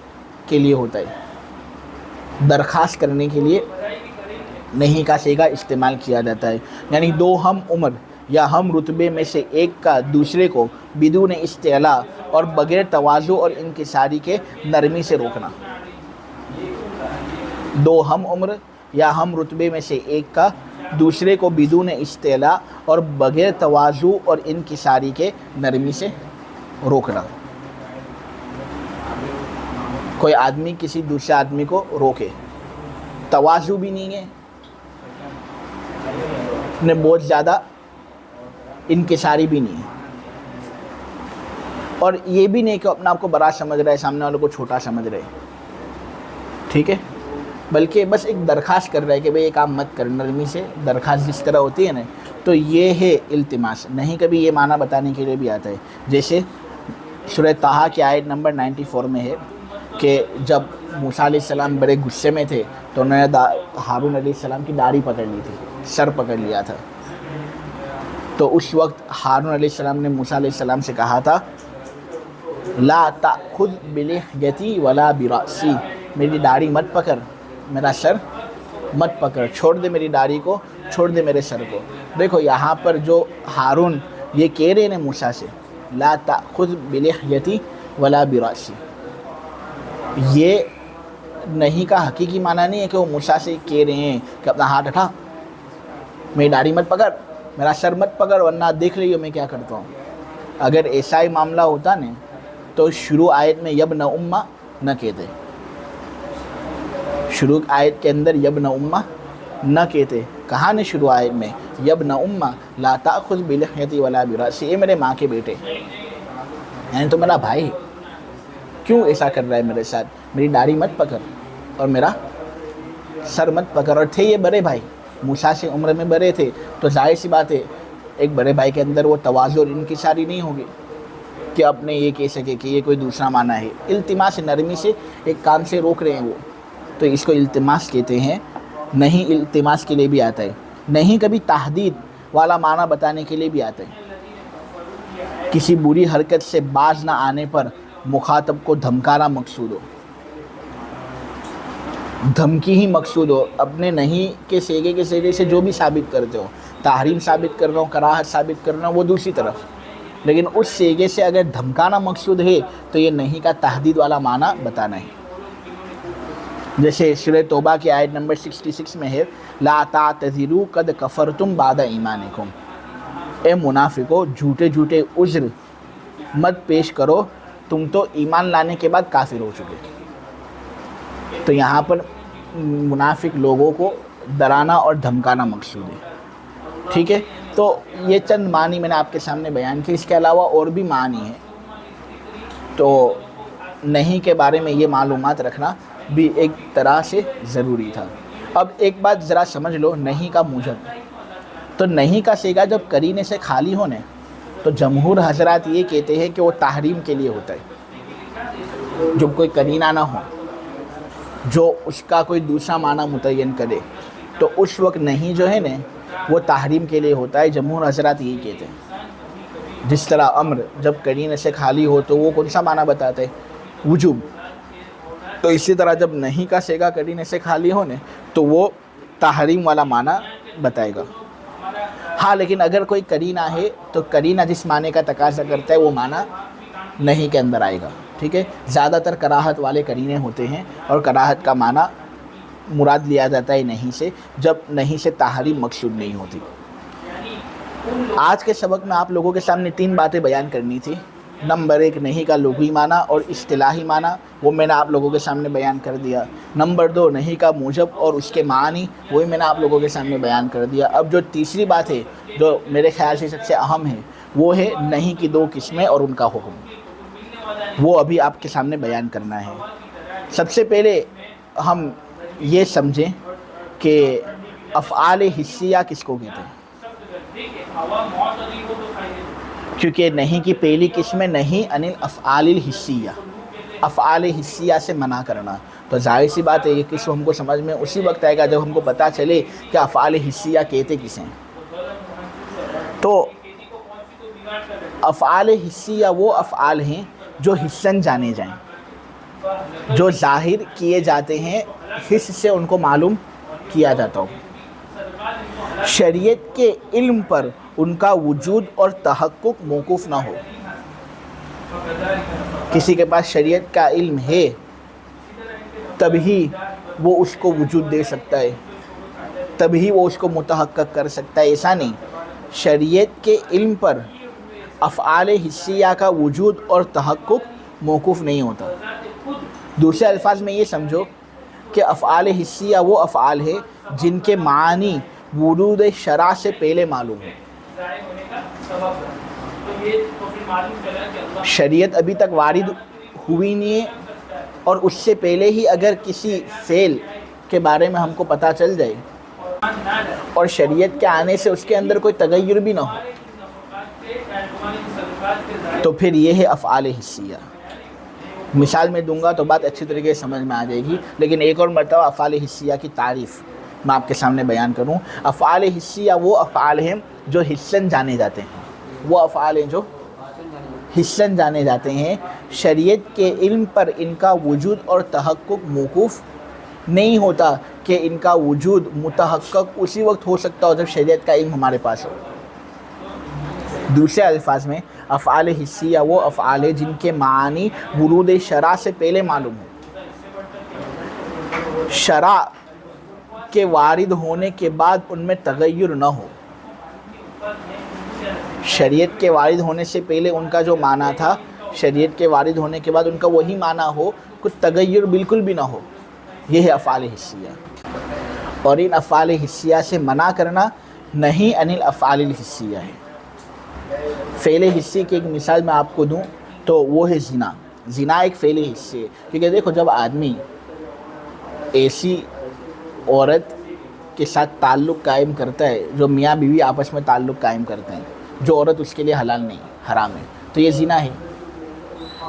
کے لیے ہوتا ہے، درخواست کرنے کے لیے نہیں کا صیغہ استعمال کیا جاتا ہے. یعنی دو ہم عمر یا ہم رتبے میں سے ایک کا دوسرے کو بدون استعلاء اور بغیر تواضع اور انکساری کے نرمی سے روکنا. دو ہم عمر یا ہم رتبے میں سے ایک کا دوسرے کو بدون استعلاء اور بغیر تواضع اور انکساری کے نرمی سے روکنا. کوئی آدمی کسی دوسرے آدمی کو روکے، تواضع بھی نہیں ہے، نے بہت زیادہ انکساری بھی نہیں ہے، اور یہ بھی نہیں کہ اپنے آپ کو بڑا سمجھ رہا ہے، سامنے والوں کو چھوٹا سمجھ رہے. ٹھیک ہے، بلکہ بس ایک درخواست کر رہا ہے کہ بھئی یہ کام مت کر. نرمی سے درخواست جس طرح ہوتی ہے نا، تو یہ ہے التماس. نہیں کبھی یہ معنی بتانے کے لیے بھی آتا ہے، جیسے سورہ طٰہٰ کی آیت نمبر 94 میں ہے کہ جب موسیٰ علیہ السلام بڑے غصے میں تھے تو انہوں نے ہارون علیہ السلام کی داڑھی پکڑ لی تھی، سر پکڑ لیا تھا. تو اس وقت ہارون علیہ السلام نے موسیٰ علیہ السلام سے کہا تھا لا تأخذ بلحیتی ولا برأسی، میری داڑھی مت پکڑ، میرا سر مت پکڑ، چھوڑ دے میری داڑھی کو، چھوڑ دے میرے سر کو. دیکھو یہاں پر جو ہارون یہ کہہ رہے ہیں موسیٰ سے لا تأخذ بلحیتی ولا برأسی، یہ نہیں کا حقیقی معنی نہیں ہے کہ وہ موسیٰ سے کہہ رہے ہیں کہ اپنا ہاتھ اٹھا، میری داڑھی مت پکڑ، میرا سر مت پکڑ ورنہ دیکھ لیو میں کیا کرتا ہوں. اگر ایسا ہی معاملہ ہوتا نا تو شروع آیت میں یبن امہ نہ کہتے، شروع آیت کے اندر یبن امہ نہ کہتے. کہاں نے شروع آیت میں یبن امہ لا تأخذ بلحیتی ولا برأسی، اے میرے ماں کے بیٹے، یعنی تو میرا بھائی کیوں ایسا کر رہا ہے میرے ساتھ، میری داڑھی مت پکڑ اور میرا سر مت پکڑ. اور تھے یہ بڑے بھائی، موسیٰ سے عمر میں بڑے تھے، تو ظاہر سی بات ہے ایک بڑے بھائی کے اندر وہ تواضع اور انکساری نہیں ہوگی. کہ اپنے یہ کہہ سکے کہ یہ کوئی دوسرا معنی ہے. التماس نرمی سے ایک کام سے روک رہے ہیں وہ، تو اس کو التماس کہتے ہیں. نہیں التماس کے لیے بھی آتا ہے. نہیں کبھی تحدید والا معنی بتانے کے لیے بھی آتا ہے. کسی بری حرکت سے باز نہ آنے پر مخاطب کو دھمکانا مقصود ہو، دھمکی ہی مقصود ہو. اپنے نہیں کے سیگے کے سیگے سے جو بھی ثابت کرتے ہو، تحریم ثابت کر رہا ہوں، کراہت ثابت کرنا وہ دوسری طرف، لیکن اس سیگے سے اگر دھمکانا مقصود ہے تو یہ نہیں کا تحدید والا معنی بتانا ہے. جیسے سورہ توبہ کی آیت نمبر 66 میں ہے لا تعتذروا قد کفرتم بعد ایمانکم. اے منافقو جھوٹے جھوٹے عذر مت پیش کرو، تم تو ایمان لانے کے بعد کافر ہو چکے. تو یہاں پر منافق لوگوں کو ڈرانا اور دھمکانا مقصود ہے. ٹھیک ہے، تو یہ چند معنی میں نے آپ کے سامنے بیان کی. اس کے علاوہ اور بھی معنی ہیں، تو نہیں کے بارے میں یہ معلومات رکھنا بھی ایک طرح سے ضروری تھا. اب ایک بات ذرا سمجھ لو، نہیں کا موجب. تو نہیں کا سیگا جب قرینے سے خالی ہونے تو جمہور حضرات یہ کہتے ہیں کہ وہ تحریم کے لیے ہوتا ہے. جب کوئی قرینہ نہ ہو جو اس کا کوئی دوسرا معنی متعین کرے تو اس وقت نہیں جو ہے نا وہ تحریم کے لیے ہوتا ہے. جمہور حضرات یہی کہتے ہیں. جس طرح امر جب قرینے سے خالی ہو تو وہ کون سا معنی بتاتے ہیں؟ وجوب. تو اسی طرح جب نہیں کا سیگا قرینے سے خالی ہونے تو وہ تحریم والا معنی بتائے گا. ہاں لیکن اگر کوئی قرینہ ہے تو قرینہ جس معنی کا تقاضا کرتا ہے وہ معنی نہیں کے اندر آئے گا. ٹھیک ہے، زیادہ تر کراہت والے قرینے ہوتے ہیں اور کراہت کا معنی مراد لیا جاتا ہے نہیں سے، جب نہیں سے تحریم مقصود نہیں ہوتی. آج کے سبق میں آپ لوگوں کے سامنے 3 باتیں بیان کرنی تھی. نمبر 1 نہیں کا لغوی معنی اور اصطلاحی معنی، وہ میں نے آپ لوگوں کے سامنے بیان کر دیا. نمبر 2 نہیں کا موجب اور اس کے معنی، وہی میں نے آپ لوگوں کے سامنے بیان کر دیا. اب جو تیسری بات ہے جو میرے خیال سے سب سے اہم ہے وہ ہے نہیں کی 2 قسمیں اور ان کا حکم. وہ ابھی آپ کے سامنے بیان کرنا ہے. سب سے پہلے ہم یہ سمجھیں کہ افعال حسیہ کس کو کہتے ہیں، کیونکہ نہیں کی پہلی قسم ہے نہیں عن الافعال الحسیہ، افعال حسیہ سے منع کرنا. تو ظاہر سی بات ہے یہ قسم ہم کو سمجھ میں اسی وقت آئے گا جب ہم کو پتہ چلے کہ افعال حسیہ کہتے کسے ہیں. تو افعال حسیہ وہ افعال ہیں جو حسن جانے جائیں، جو ظاہر کیے جاتے ہیں، حس سے ان کو معلوم کیا جاتا ہو. شریعت کے علم پر ان کا وجود اور تحقق موقوف نہ ہو. کسی کے پاس شریعت کا علم ہے تبھی وہ اس کو وجود دے سکتا ہے، تبھی وہ اس کو متحقق کر سکتا ہے. ایسا نہیں، شریعت کے علم پر افعال حسیہ کا وجود اور تحقق موقوف نہیں ہوتا. دوسرے الفاظ میں یہ سمجھو کہ افعال حسیہ وہ افعال ہے جن کے معنی ورود شرع سے پہلے معلوم ہے. شریعت ابھی تک وارد ہوئی نہیں ہے اور اس سے پہلے ہی اگر کسی فعل کے بارے میں ہم کو پتہ چل جائے اور شریعت کے آنے سے اس کے اندر کوئی تغیر بھی نہ ہو تو پھر یہ ہے افعال حسیہ. مثال میں دوں گا تو بات اچھی طریقے سے سمجھ میں آ جائے گی، لیکن ایک اور مرتبہ افعال حسیہ کی تعریف میں آپ کے سامنے بیان کروں. افعال حسیہ وہ افعال ہیں جو حسن جانے جاتے ہیں، وہ افعال ہیں جو حسن جانے جاتے ہیں. شریعت کے علم پر ان کا وجود اور تحقق موقوف نہیں ہوتا کہ ان کا وجود متحقق اسی وقت ہو سکتا ہو جب شریعت کا علم ہمارے پاس ہو. دوسرے الفاظ میں افعال حسیہ وہ افعال ہیں جن کے معنی ورود شرع سے پہلے معلوم ہو. شرع کے وارد ہونے کے بعد ان میں تغیر نہ ہو. شریعت کے وارد ہونے سے پہلے ان کا جو معنی تھا، شریعت کے وارد ہونے کے بعد ان کا وہی معنی ہو، کچھ تغیر بالکل بھی نہ ہو. یہ ہے افعال حسیہ. اور ان افعال حسیہ سے منع کرنا نہیں عن الافعال الحسیہ ہے. فعل حسی کی ایک مثال میں آپ کو دوں تو وہ ہے زنا. زنا ایک فعل حسی ہے، کیونکہ دیکھو جب آدمی ایسی عورت کے ساتھ تعلق قائم کرتا ہے جو میاں بیوی آپس میں تعلق قائم کرتے ہیں، جو عورت اس کے لیے حلال نہیں، حرام ہے، تو یہ زنا ہے.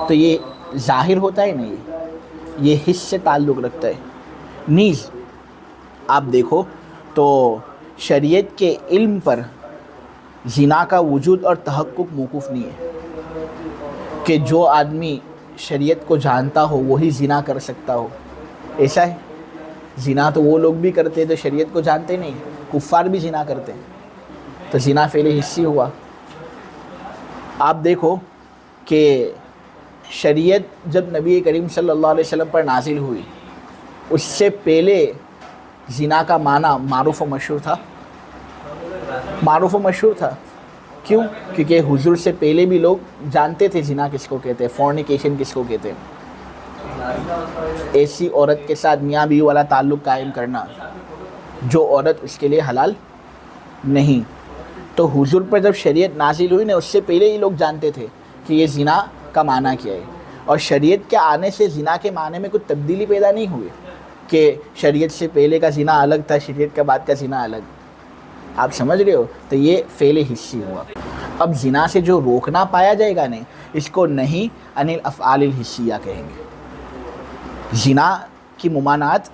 تو یہ ظاہر ہوتا ہے نہیں، یہ حس سے تعلق رکھتا ہے۔ نیز آپ دیکھو تو شریعت کے علم پر زنا کا وجود اور تحقق موقوف نہیں ہے کہ جو آدمی شریعت کو جانتا ہو وہی زنا کر سکتا ہو، ایسا ہے؟ زنا تو وہ لوگ بھی کرتے تو شریعت کو جانتے نہیں، کفار بھی زنا کرتے ہیں، تو زنا فعل حسی ہوا۔ آپ دیکھو کہ شریعت جب نبی کریم صلی اللہ علیہ وسلم پر نازل ہوئی اس سے پہلے زنا کا معنی معروف و مشہور تھا، معروف و مشہور تھا۔ کیوں؟ کیونکہ حضور سے پہلے بھی لوگ جانتے تھے زنا کس کو کہتے ہیں، فورنیکیشن کس کو کہتے ہیں، ایسی عورت کے ساتھ میاں بیوی والا تعلق قائم کرنا جو عورت اس کے لیے حلال نہیں۔ تو حضور پر جب شریعت نازل ہوئی نا اس سے پہلے ہی لوگ جانتے تھے کہ یہ زنا کا معنی کیا ہے، اور شریعت کے آنے سے زنا کے معنی میں کوئی تبدیلی پیدا نہیں ہوئی کہ شریعت سے پہلے کا زنا الگ تھا، شریعت کے بعد کا زنا الگ۔ آپ سمجھ رہے ہو؟ تو یہ فعل حسی ہوا۔ اب زنا سے جو روکنا پایا جائے گا نہیں، اس کو نہیں عن الافعال الحسیہ کہیں گے۔ زنا کی ممانعت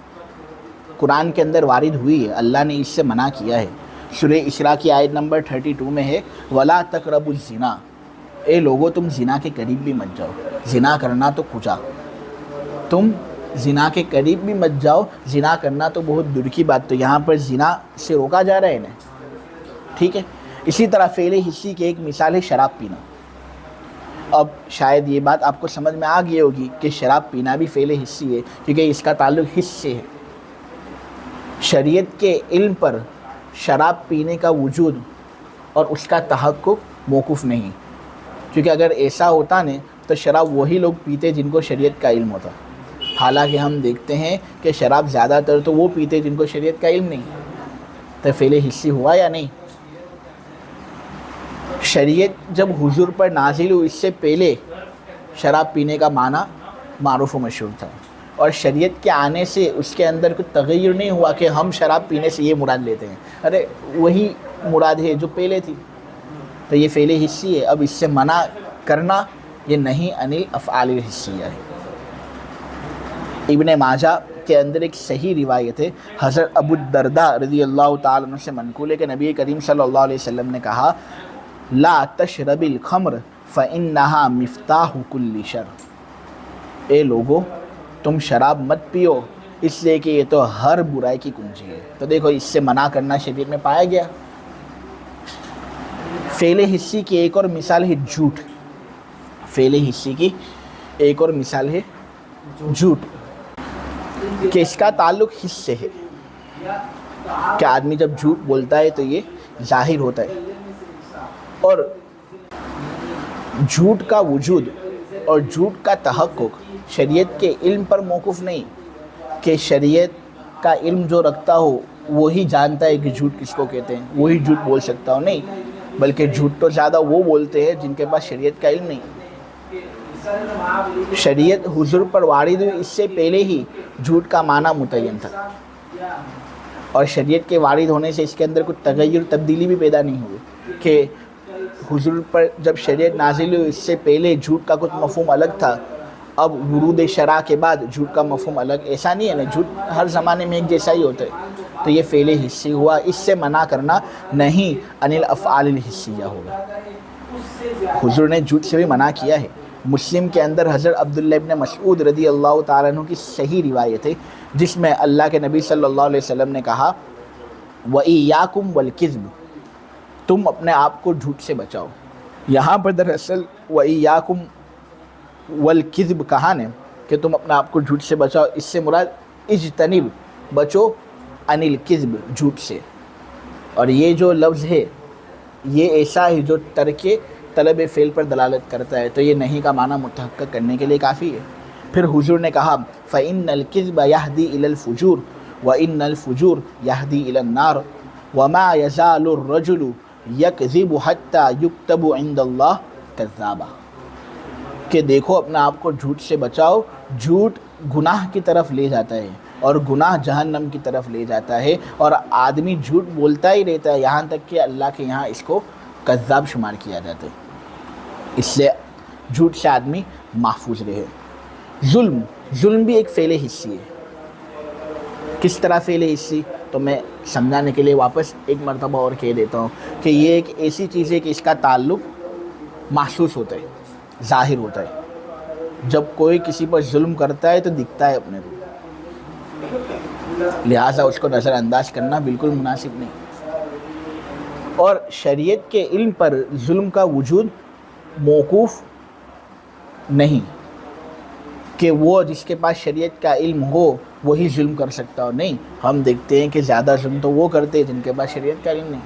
قرآن کے اندر وارد ہوئی ہے، اللہ نے اس سے منع کیا ہے۔ سورہ اسراء کی آیت نمبر 32 میں ہے وَلَا تَقْرَبُوا الزِّنَا، اے لوگو تم زنا کے قریب بھی مت جاؤ۔ زنا کرنا تو کجا، تم زنا کے قریب بھی مت جاؤ، زنا کرنا تو بہت دور کی بات، تو یہاں پر زنا سے روکا جا رہا ہے نا، ٹھیک ہے۔ اسی طرح فعل حسی کی ایک مثال ہے شراب پینا۔ اب شاید یہ بات آپ کو سمجھ میں آ گئی ہوگی کہ شراب پینا بھی فعل حسی ہے کیونکہ اس کا تعلق حس سے ہے۔ شریعت کے علم پر شراب پینے کا وجود اور اس کا تحقق موقوف نہیں، کیونکہ اگر ایسا ہوتا نا تو شراب وہی لوگ پیتے جن کو شریعت کا علم ہوتا۔ حالانکہ ہم دیکھتے ہیں کہ شراب زیادہ تر تو وہ پیتے جن کو شریعت کا علم نہیں، تو فعل حسی ہوا یا نہیں؟ شریعت جب حضور پر نازل ہوئی اس سے پہلے شراب پینے کا معنی معروف و مشہور تھا، اور شریعت کے آنے سے اس کے اندر کوئی تغیر نہیں ہوا کہ ہم شراب پینے سے یہ مراد لیتے ہیں، ارے وہی مراد ہے جو پہلے تھی، تو یہ فعل حسی ہے۔ اب اس سے منع کرنا یہ نہیں عن الافعال الحسیہ ہے۔ ابن ماجہ کے اندر ایک صحیح روایت ہے، حضرت ابو الدرداء رضی اللہ تعالیٰ عنہ سے منقول ہے کہ نبی کریم صلی اللہ علیہ وسلم نے کہا لا تشرب الخمر فإنها مفتاح كل شر، اے لوگو تم شراب مت پیو اس لیے کہ یہ تو ہر برائی کی کنجی ہے۔ تو دیکھو اس سے منع کرنا شریعت میں پایا گیا۔ فعل حسی کی ایک اور مثال ہے جھوٹ۔ فعل حسی کی ایک اور مثال ہے جھوٹ، کہ اس کا تعلق حس سے ہے کہ آدمی جب جھوٹ بولتا ہے تو یہ ظاہر ہوتا ہے، اور جھوٹ کا وجود اور جھوٹ کا تحقق شریعت کے علم پر موقوف نہیں کہ شریعت کا علم جو رکھتا ہو وہی جانتا ہے کہ جھوٹ کس کو کہتے ہیں، وہی جھوٹ بول سکتا ہو، نہیں، بلکہ جھوٹ تو زیادہ وہ بولتے ہیں جن کے پاس شریعت کا علم نہیں۔ شریعت حضور پر وارد ہوئی اس سے پہلے ہی جھوٹ کا معنی متعین تھا، اور شریعت کے وارد ہونے سے اس کے اندر کچھ تغیر تبدیلی بھی پیدا نہیں ہوئی کہ حضور پر جب شریعت نازل ہوئی اس سے پہلے جھوٹ کا کچھ مفہوم الگ تھا، اب ورود شرع کے بعد جھوٹ کا مفہوم الگ، ایسا نہیں ہے نا، جھوٹ ہر زمانے میں ایک جیسا ہی ہوتا ہے۔ تو یہ فعل حسی ہوا، اس سے منع کرنا نہیں عن الافعال الحسیہ ہوگا۔ حضور نے جھوٹ سے بھی منع کیا ہے۔ مسلم کے اندر حضرت عبداللہ ابن مسعود رضی اللہ تعالیٰ عنہ کی صحیح روایت ہے جس میں اللہ کے نبی صلی اللہ علیہ وسلم نے کہا وَإِيَّاكُمْ وَالْكِذْبِ، تم اپنے آپ کو جھوٹ سے بچاؤ۔ یہاں پر دراصل وَإِيَّاكُمْ والکذب کہا نے کہ تم اپنے آپ کو جھوٹ سے بچاؤ، اس سے مراد اجتنب، بچو عن الکذب، جھوٹ سے۔ اور یہ جو لفظ ہے یہ ایسا ہے جو ترک طلب فعل پر دلالت کرتا ہے، تو یہ نہیں کا معنی متحقق کرنے کے لیے کافی ہے۔ پھر حضور نے کہا فإن الکذب یہدی الی الفجور وإن الفجور یہدی الی النار وما یزال الرجل یکذب حتی یکتب عند اللہ کذابا، کہ دیکھو اپنا آپ کو جھوٹ سے بچاؤ، جھوٹ گناہ کی طرف لے جاتا ہے اور گناہ جہنم کی طرف لے جاتا ہے، اور آدمی جھوٹ بولتا ہی رہتا ہے یہاں تک کہ اللہ کے یہاں اس کو کذاب شمار کیا جاتا ہے۔ اس لیے جھوٹ سے آدمی محفوظ رہے۔ ظلم بھی ایک فعل حصی ہے۔ کس طرح فعل حصی؟ تو میں سمجھانے کے لیے واپس ایک مرتبہ اور کہہ دیتا ہوں کہ یہ ایک ایسی چیز ہے کہ اس کا تعلق محسوس ہوتا ہے، ظاہر ہوتا ہے۔ جب کوئی کسی پر ظلم کرتا ہے تو دکھتا ہے اپنے کو، لہٰذا اس کو نظر انداز کرنا بالکل مناسب نہیں۔ اور شریعت کے علم پر ظلم کا وجود موقوف نہیں کہ وہ جس کے پاس شریعت کا علم ہو وہی ظلم کر سکتا ہو، نہیں، ہم دیکھتے ہیں کہ زیادہ ظلم تو وہ کرتے ہیں جن کے پاس شریعت کا علم نہیں۔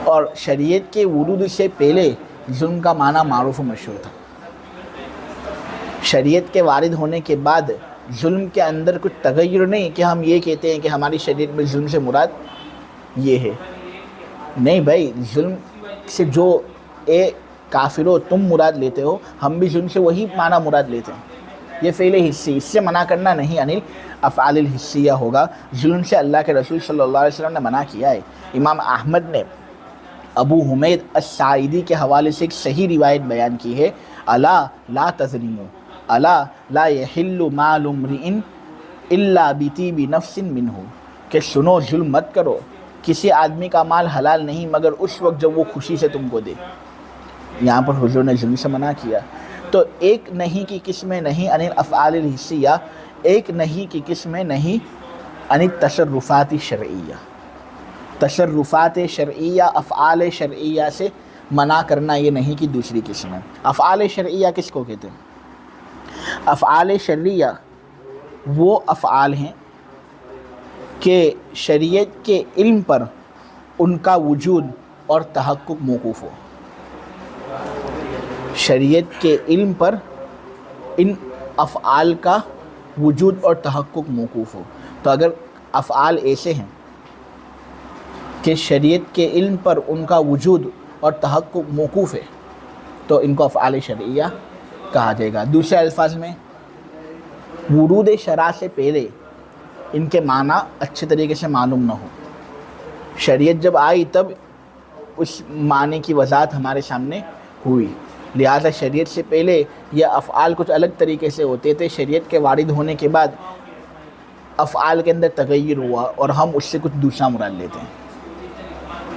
اور شریعت کے ورود سے پہلے ظلم کا معنی معروف و مشہور تھا۔ شریعت کے وارد ہونے کے بعد ظلم کے اندر کچھ تغیر نہیں کہ ہم یہ کہتے ہیں کہ ہماری شریعت میں ظلم سے مراد یہ ہے، نہیں بھائی، ظلم سے جو کافرو تم مراد لیتے ہو، ہم بھی ظلم سے وہی معنی مراد لیتے ہیں۔ یہ فعل حصی، اس سے منع کرنا نہیں، انل افعال الحسیہ ہوگا۔ ظلم سے اللہ کے رسول صلی اللہ علیہ وسلم نے منع کیا ہے۔ امام احمد نے ابو حمید الساعدی کے حوالے سے ایک صحیح روایت بیان کی ہے، الا لا تظلموا، الا لا یحل مال امرئ الا بطیب نفس منہ، کہ سنو، ظلم مت کرو، کسی آدمی کا مال حلال نہیں مگر اس وقت جب وہ خوشی سے تم کو دے۔ یہاں پر حضور نے ظلم سے منع کیا۔ تو ایک نہیں کی قسمیں نہیں عن الافعال الحسیہ، ایک نہیں کی قسمیں نہیں عن التصرفات شرعیہ۔ تصرفات شرعیہ، افعال شرعیہ سے منع کرنا یہ نہیں کی دوسری قسم ہے۔ افعال شرعیہ کس کو کہتے ہیں؟ افعال شرعیہ وہ افعال ہیں کہ شریعت کے علم پر ان کا وجود اور تحقق موقوف ہو۔ شریعت کے علم پر ان افعال کا وجود اور تحقق موقوف ہو۔ تو اگر افعال ایسے ہیں کہ شریعت کے علم پر ان کا وجود اور تحقق موقوف ہے تو ان کو افعال شرعیہ کہا جائے گا۔ دوسرے الفاظ میں ورود شرع سے پہلے ان کے معنی اچھے طریقے سے معلوم نہ ہو، شریعت جب آئی تب اس معنی کی وضاحت ہمارے سامنے ہوئی، لہذا شریعت سے پہلے یہ افعال کچھ الگ طریقے سے ہوتے تھے، شریعت کے وارد ہونے کے بعد افعال کے اندر تغیر ہوا اور ہم اس سے کچھ دوسرا مراد لیتے ہیں۔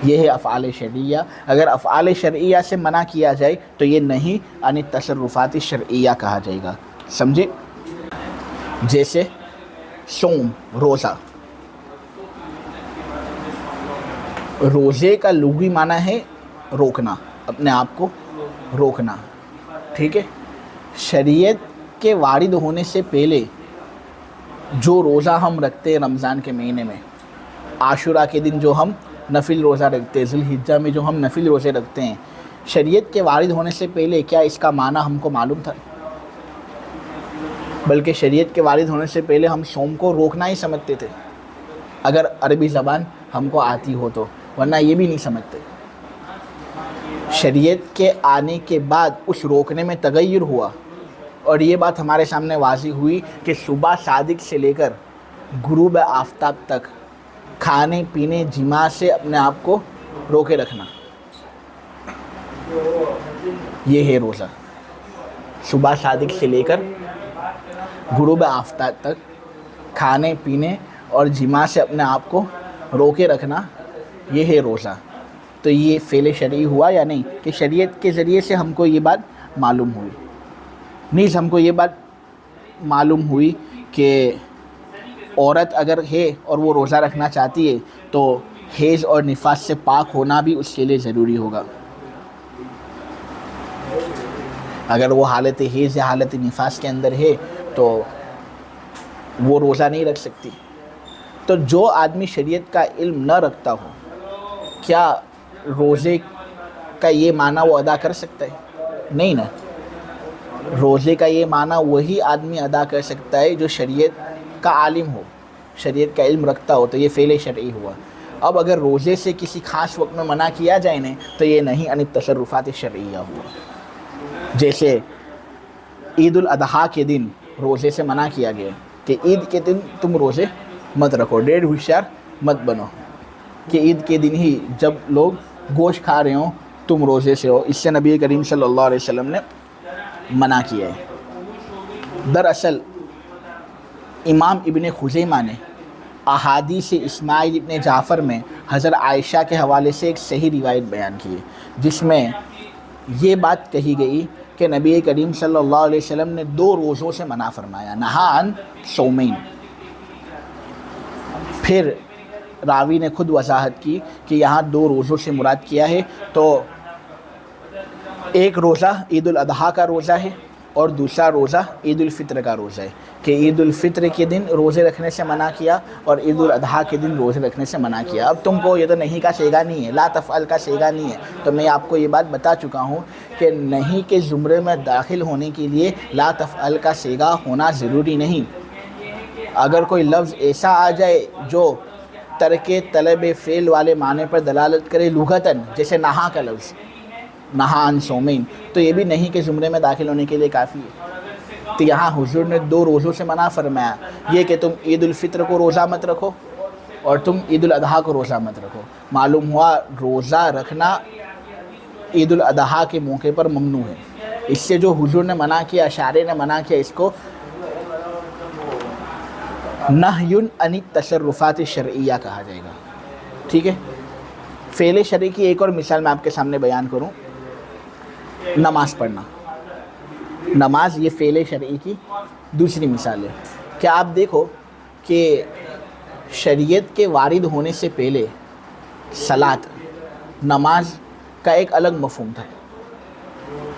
یہ ہے افعال شرعیہ۔ اگر افعال شرعیہ سے منع کیا جائے تو یہ نہیں عن التصرفات شرعیہ کہا جائے گا، سمجھے؟ جیسے صوم، روزہ۔ روزے کا لغوی معنی ہے روکنا، اپنے آپ کو روکنا، ٹھیک ہے؟ شریعت کے وارد ہونے سے پہلے جو روزہ ہم رکھتے ہیں رمضان کے مہینے میں، عاشورہ کے دن جو ہم نفل روزہ رکھتے ہیں، ذی الحجہ میں جو ہم نفل روزے رکھتے ہیں، شریعت کے وارد ہونے سے پہلے کیا اس کا معنی ہم کو معلوم تھا؟ بلکہ شریعت کے وارد ہونے سے پہلے ہم صوم کو روکنا ہی سمجھتے تھے، اگر عربی زبان ہم کو آتی ہو تو، ورنہ یہ بھی نہیں سمجھتے۔ شریعت کے آنے کے بعد اس روکنے میں تغیر ہوا اور یہ بات ہمارے سامنے واضح ہوئی کہ صبح صادق سے لے کر غروب آفتاب تک کھانے پینے جماع سے اپنے آپ کو روکے رکھنا، یہ ہے روزہ۔ صبح صادق سے لے کر غروب آفتاب تک کھانے پینے اور جماع سے اپنے آپ کو روکے رکھنا، یہ ہے روزہ۔ تو یہ فعل شرعی ہوا یا نہیں کہ شریعت کے ذریعے سے ہم کو یہ بات معلوم ہوئی؟ نیز ہم کو یہ بات معلوم ہوئی کہ عورت اگر ہے اور وہ روزہ رکھنا چاہتی ہے تو حیض اور نفاس سے پاک ہونا بھی اس کے لیے ضروری ہوگا۔ اگر وہ حالت حیض یا حالت نفاس کے اندر ہے تو وہ روزہ نہیں رکھ سکتی۔ تو جو آدمی شریعت کا علم نہ رکھتا ہو، کیا روزے کا یہ معنی وہ ادا کر سکتا ہے؟ نہیں نا۔ روزے کا یہ معنی وہی آدمی ادا کر سکتا ہے جو شریعت کا عالم ہو، شریعت کا علم رکھتا ہو، تو یہ فعل شرعی ہوا۔ اب اگر روزے سے کسی خاص وقت میں منع کیا جائے نہیں تو یہ نہیں عن التصرفات شرعیہ ہوا۔ جیسے عید الاضحیٰ کے دن روزے سے منع کیا گیا کہ عید کے دن تم روزے مت رکھو، ڈیڑھ ہوشیار مت بنو کہ عید کے دن ہی جب لوگ گوشت کھا رہے ہوں تم روزے سے ہو۔ اس سے نبی کریم صلی اللہ علیہ وسلم نے منع کیا ہے۔ دراصل امام ابن خزیمہ نے احادیث اسماعیل ابن جعفر میں حضرت عائشہ کے حوالے سے ایک صحیح روایت بیان کی ہے، جس میں یہ بات کہی گئی کہ نبی کریم صلی اللہ علیہ وسلم نے 2 روزوں سے منع فرمایا، نہا عن صومین۔ پھر راوی نے خود وضاحت کی کہ یہاں 2 روزوں سے مراد کیا ہے، تو ایک روزہ عید الاضحیٰ کا روزہ ہے اور دوسرا روزہ عید الفطر کا روزہ ہے، کہ عید الفطر کے دن روزے رکھنے سے منع کیا اور عید الاضحیٰ کے دن روزے رکھنے سے منع کیا۔ اب تم کو یہ تو نہیں کا صیغہ نہیں ہے، لا تفعل کا صیغہ نہیں ہے، تو میں آپ کو یہ بات بتا چکا ہوں کہ نہیں کے زمرے میں داخل ہونے کے لیے لا تفعل کا صیغہ ہونا ضروری نہیں۔ اگر کوئی لفظ ایسا آ جائے جو ترک طلب فعل والے معنی پر دلالت کرے لغتاً، جیسے نہا کا لفظ، نہا عن صومین، تو یہ بھی نہیں کے زمرے میں داخل ہونے کے لیے کافی ہے۔ تو یہاں حضور نے 2 روزوں سے منع فرمایا، یہ کہ تم عید الفطر کو روزہ مت رکھو اور تم عید الاضحیٰ کو روزہ مت رکھو۔ معلوم ہوا روزہ رکھنا عید الاضحیٰ کے موقع پر ممنوع ہے۔ اس سے جو حضور نے منع کیا، شارع نے منع کیا، اس کو نہی عن التصرفات الشرعیہ کہا جائے گا، ٹھیک ہے۔ فعل شرعی کی ایک اور مثال میں آپ کے سامنے بیان کروں، نماز پڑھنا۔ نماز یہ فعل شرعی کی دوسری مثال ہے۔ کیا آپ دیکھو کہ شریعت کے وارد ہونے سے پہلے صلاۃ، نماز کا ایک الگ مفہوم تھا۔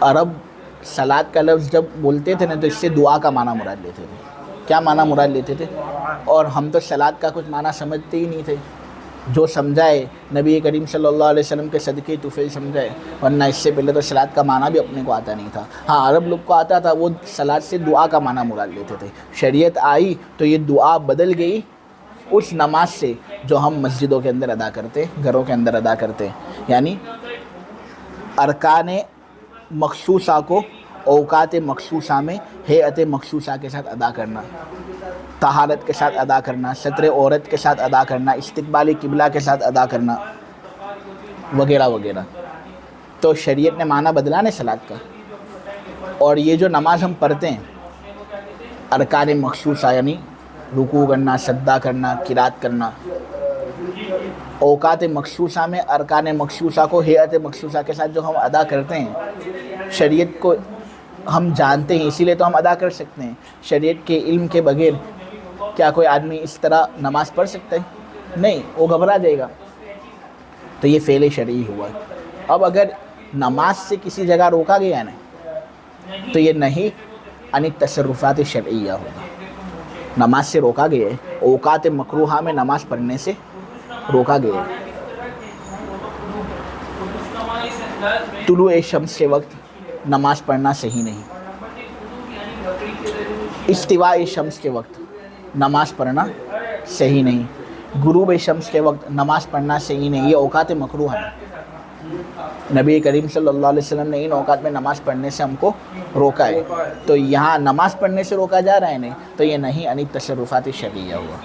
عرب صلاۃ کا لفظ جب بولتے تھے نا تو اس سے دعا کا معنی مراد لیتے تھے۔ کیا معنی مراد لیتے تھے؟ اور ہم تو صلاۃ کا کچھ معنی سمجھتے ہی نہیں تھے، جو سمجھائے نبی کریم صلی اللہ علیہ وسلم کے صدقے طفیل سمجھائے، ورنہ اس سے پہلے تو صلاۃ کا معنی بھی اپنے کو آتا نہیں تھا۔ ہاں عرب لوگ کو آتا تھا، وہ صلاۃ سے دعا کا معنی مراد لیتے تھے۔ شریعت آئی تو یہ دعا بدل گئی اس نماز سے جو ہم مسجدوں کے اندر ادا کرتے، گھروں کے اندر ادا کرتے، یعنی ارکان مخصوصہ کو اوقات مخصوصہ میں ہیئت مخصوصہ کے ساتھ ادا کرنا، طہارت کے ساتھ ادا کرنا، ستر عورت کے ساتھ ادا کرنا، استقبال قبلہ کے ساتھ ادا کرنا، وغیرہ وغیرہ۔ تو شریعت نے معنی بدلا نا صلاۃ کا۔ اور یہ جو نماز ہم پڑھتے ہیں ارکان مخصوصہ، یعنی رکوع کرنا، سجدہ کرنا، قرات کرنا، اوقات مخصوصہ میں ارکان مخصوصہ کو ہیئت مخصوصہ کے ساتھ جو ہم ادا کرتے ہیں، شریعت کو ہم جانتے ہیں، اسی لیے تو ہم ادا کر سکتے ہیں۔ شریعت کے علم کے بغیر کیا کوئی آدمی اس طرح نماز پڑھ سکتا ہے؟ نہیں، وہ گھبرا جائے گا۔ تو یہ فعل شرعی ہوا۔ اب اگر نماز سے کسی جگہ روکا گیا نا تو یہ نہیں عن التصرفات شرعیہ ہوگا۔ نماز سے روکا گیا ہے، اوقات مکروہہ میں نماز پڑھنے سے روکا گیا ہے۔ طلوع شمس کے وقت نماز پڑھنا صحیح نہیں، استواء شمس کے وقت نماز پڑھنا صحیح نہیں، غروب شمس کے وقت نماز پڑھنا صحیح نہیں، یہ اوقات مکروہ ہیں۔ نبی کریم صلی اللہ علیہ وسلم نے ان اوقات میں نماز پڑھنے سے ہم کو روکا ہے، تو یہاں نماز پڑھنے سے روکا جا رہا ہے نہیں، تو یہ نہیں عن التصرفات شرعیہ ہوا۔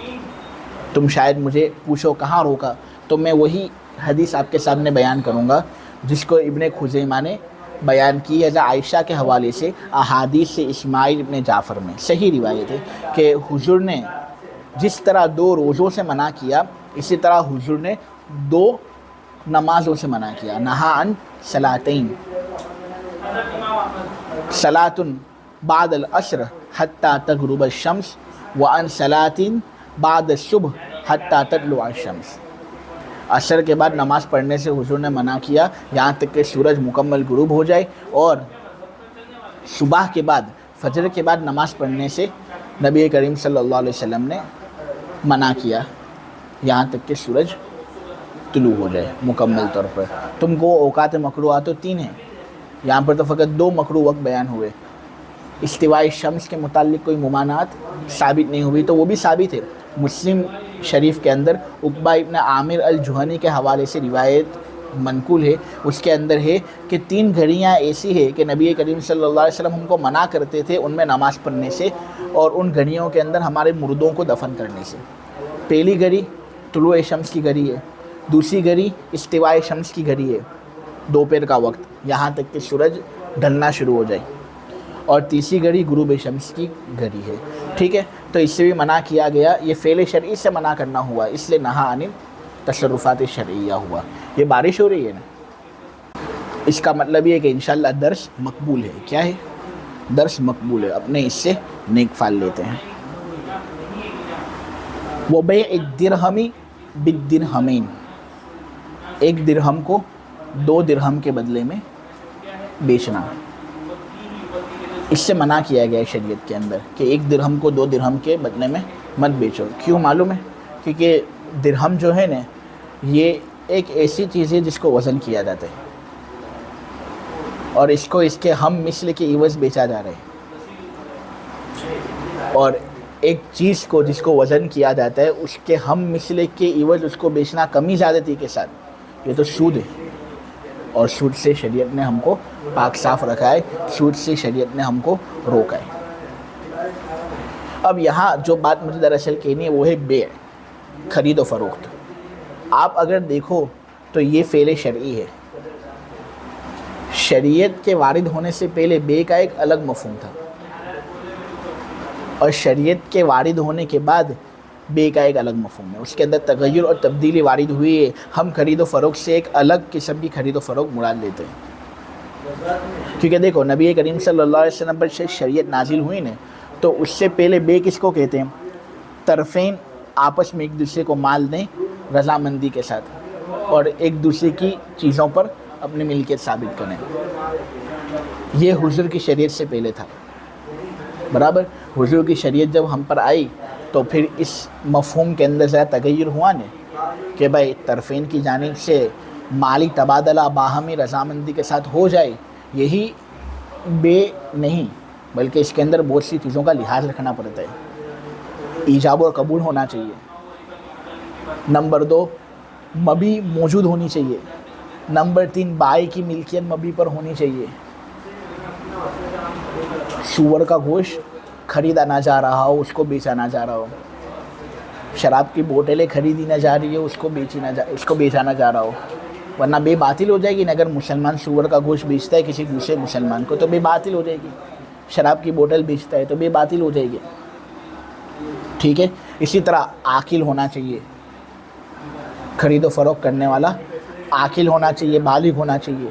تم شاید مجھے پوچھو کہاں روکا، تو میں وہی حدیث آپ کے سامنے بیان کروں گا جس کو ابن خزیمہ نے بیان کی ہے عائشہ کے حوالے سے، احادیث سے اسماعیل ابن جعفر میں صحیح روایت ہے کہ حضور نے جس طرح 2 روزوں سے منع کیا، اسی طرح حضور نے 2 نمازوں سے منع کیا۔ نہا عن صلاتین، صلاۃ بعد العصر حتی تغرب الشمس وعن صلاۃ بعد الصبح حتی تطلع الشمس۔ عصر کے بعد نماز پڑھنے سے حضور نے منع کیا یہاں تک کہ سورج مکمل غروب ہو جائے، اور صبح کے بعد، فجر کے بعد نماز پڑھنے سے نبی کریم صلی اللہ علیہ وسلم نے منع کیا یہاں تک کہ سورج طلوع ہو جائے مکمل طور پر۔ تم کو اوقات مکروہ تو 3 ہیں، یہاں پر تو فقط 2 مکروہ وقت بیان ہوئے۔ استواء شمس کے متعلق کوئی ممانعت ثابت نہیں ہوئی، تو وہ بھی ثابت ہے۔ مسلم شریف کے اندر عقبہ ابن عامر الجہنی کے حوالے سے روایت منقول ہے، اس کے اندر ہے کہ 3 گھڑیاں ایسی ہے کہ نبی کریم صلی اللہ علیہ وسلم ہم کو منع کرتے تھے ان میں نماز پڑھنے سے، اور ان گھڑیوں کے اندر ہمارے مردوں کو دفن کرنے سے۔ پہلی گھڑی طلوع شمس کی گھڑی ہے، دوسری گھڑی استواء شمس کی گھڑی ہے، دوپہر کا وقت یہاں تک کہ سورج ڈھلنا شروع ہو جائے، اور تیسری گھڑی غروب شمس کی گھڑی ہے، ٹھیک ہے. تو اس سے بھی منع کیا گیا، یہ فعل شرعی سے منع کرنا ہوا، اس لیے نہا عن تصرفات شرعیہ ہوا. یہ بارش ہو رہی ہے نا، اس کا مطلب یہ ہے کہ انشاءاللہ درس مقبول ہے. کیا ہے؟ درس مقبول ہے، اپنے اس سے نیک فال لیتے ہیں. وَبَيْعِ الدِّرْهَمِ بِالدِّرْهَمَيْنِ، ایک درہم کو 2 درہم کے بدلے میں بیچنا، اس سے منع کیا گیا ہے شریعت کے اندر کہ 1 درہم کو 2 درہم کے بدلے میں مت بیچو. کیوں معلوم ہے؟ کیونکہ درہم جو ہے نا یہ ایک ایسی چیز ہے جس کو وزن کیا جاتا ہے، اور اس کو اس کے ہم مثل کے عوض بیچا جا رہا ہے. اور ایک چیز کو جس کو وزن کیا جاتا ہے اس کے ہم مثل کے عوض اس کو بیچنا کمی زیادتی کے ساتھ، یہ تو سود ہے. اور سود سے شریعت نے ہم کو پاک صاف رکھا ہے، سود سے شریعت نے ہم کو روکا ہے. اب یہاں جو بات مجھے دراصل کہنی ہے وہ ہے بیع، خرید و فروخت. آپ اگر دیکھو تو یہ فعل شرعی ہے. شریعت کے وارد ہونے سے پہلے بیع کا ایک الگ مفہوم تھا، اور شریعت کے وارد ہونے کے بعد بیع کا ایک الگ مفہوم ہے. اس کے اندر تغیر اور تبدیلی وارد ہوئی ہے. ہم خرید و فروخت سے ایک الگ قسم کی خرید و فروخت مراد لیتے ہیں. کیونکہ دیکھو نبی کریم صلی اللہ علیہ وسلم پر شریعت نازل ہوئی نا، تو اس سے پہلے بیع کس کو کہتے ہیں؟ طرفین آپس میں ایک دوسرے کو مال دیں رضامندی کے ساتھ، اور ایک دوسرے کی چیزوں پر اپنی ملکیت ثابت کریں. یہ حضور کی شریعت سے پہلے تھا. برابر حضور کی شریعت جب ہم پر آئی تو پھر اس مفہوم کے اندر ذرا تغیر ہوا نا کہ بھائی طرفین کی جانب سے مالی تبادلہ باہمی رضامندی کے ساتھ ہو جائے. یہی بیع نہیں بلکہ اس کے اندر بہت سی چیزوں کا لحاظ رکھنا پڑتا ہے. ایجاب اور قبول ہونا چاہیے. نمبر 2 مبی موجود ہونی چاہیے. نمبر 3 بائی کی ملکیت مبی پر ہونی چاہیے. سور کا گوشت خریدا نہ جا رہا ہو، اس کو بیچا نہ جا رہا ہو. شراب کی بوتلیں خریدی نہ جا رہی ہے، اس کو بیچا نہ جا رہا ہو، ورنہ بے باطل ہو جائے گی. اگر مسلمان سور کا گوشت بیچتا ہے کسی دوسرے مسلمان کو تو بے باطل ہو جائے گی. شراب کی بوتل بیچتا ہے تو بے باطل ہو جائے گی. ٹھیک ہے. اسی طرح عاقل ہونا چاہیے. خرید و فروخت کرنے والا عاقل ہونا چاہیے، بالغ ہونا چاہیے.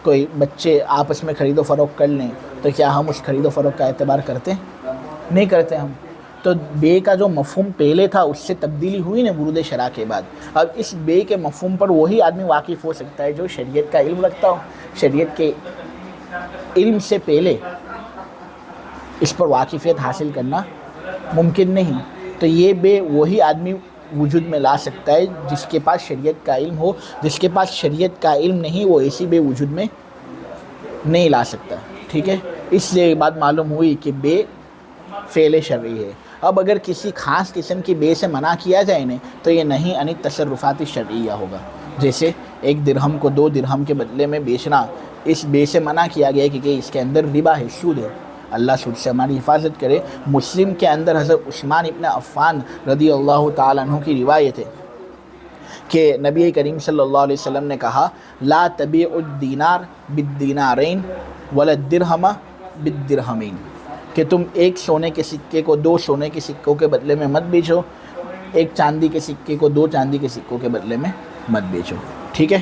کوئی بچے آپس میں خرید و فروخت کر لیں تو کیا ہم اس خرید و فروخت کا اعتبار کرتے ہیں؟ نہیں کرتے ہم. تو بیع کا جو مفہوم پہلے تھا اس سے تبدیلی ہوئی نا ورود شرع کے بعد. اب اس بیع کے مفہوم پر وہی آدمی واقف ہو سکتا ہے جو شریعت کا علم رکھتا ہو. شریعت کے علم سے پہلے اس پر واقفیت حاصل کرنا ممکن نہیں. تو یہ بیع وہی آدمی وجود میں لا سکتا ہے جس کے پاس شریعت کا علم ہو. جس کے پاس شریعت کا علم نہیں وہ ایسی بیع وجود میں نہیں لا سکتا. ٹھیک ہے. اس لیے یہ بات معلوم ہوئی کہ بیع فعل شرعی ہے. اب اگر کسی خاص قسم کی بیع سے منع کیا جائے نا تو یہ نہیں عن التصرفات شرعیہ ہوگا. جیسے 1 درہم کو 2 درہم کے بدلے میں بیچنا، اس بیع سے منع کیا گیا کہ اس کے اندر ربا ہے، سود ہے. اللہ سود سے ہماری حفاظت کرے. مسلم کے اندر حضرت عثمان ابن عفان رضی اللہ تعالیٰ عنہ کی روایت ہے کہ نبی کریم صلی اللہ علیہ وسلم نے کہا لا تبیع الدینار بالدینارین ولا الدرہم بالدرہمین، کہ تم 1 سونے کے سکے کو 2 سونے کے سکوں کے بدلے میں مت بیچو، 1 چاندی کے سکے کو 2 چاندی کے سکوں کے بدلے میں مت بیچو. ٹھیک ہے.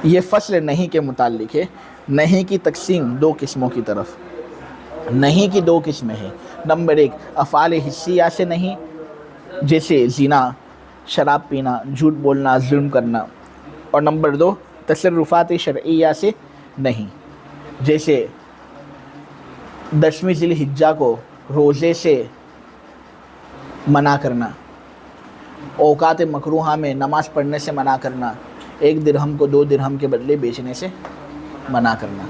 یہ فصل نہیں کے متعلق ہے. نہیں کی تقسیم 2 قسموں کی طرف. نہیں کی 2 قسمیں ہیں. نمبر 1 افعال حسیہ سے نہیں، جیسے زنا، شراب پینا، جھوٹ بولنا، ظلم کرنا. اور نمبر 2 تصرفات شرعیہ سے نہیں، جیسے 10ویں ذی الحجہ کو روزے سے منع کرنا، اوقات مکروہہ میں نماز پڑھنے سے منع کرنا، 1 درہم کو 2 درہم کے بدلے بیچنے سے منع کرنا.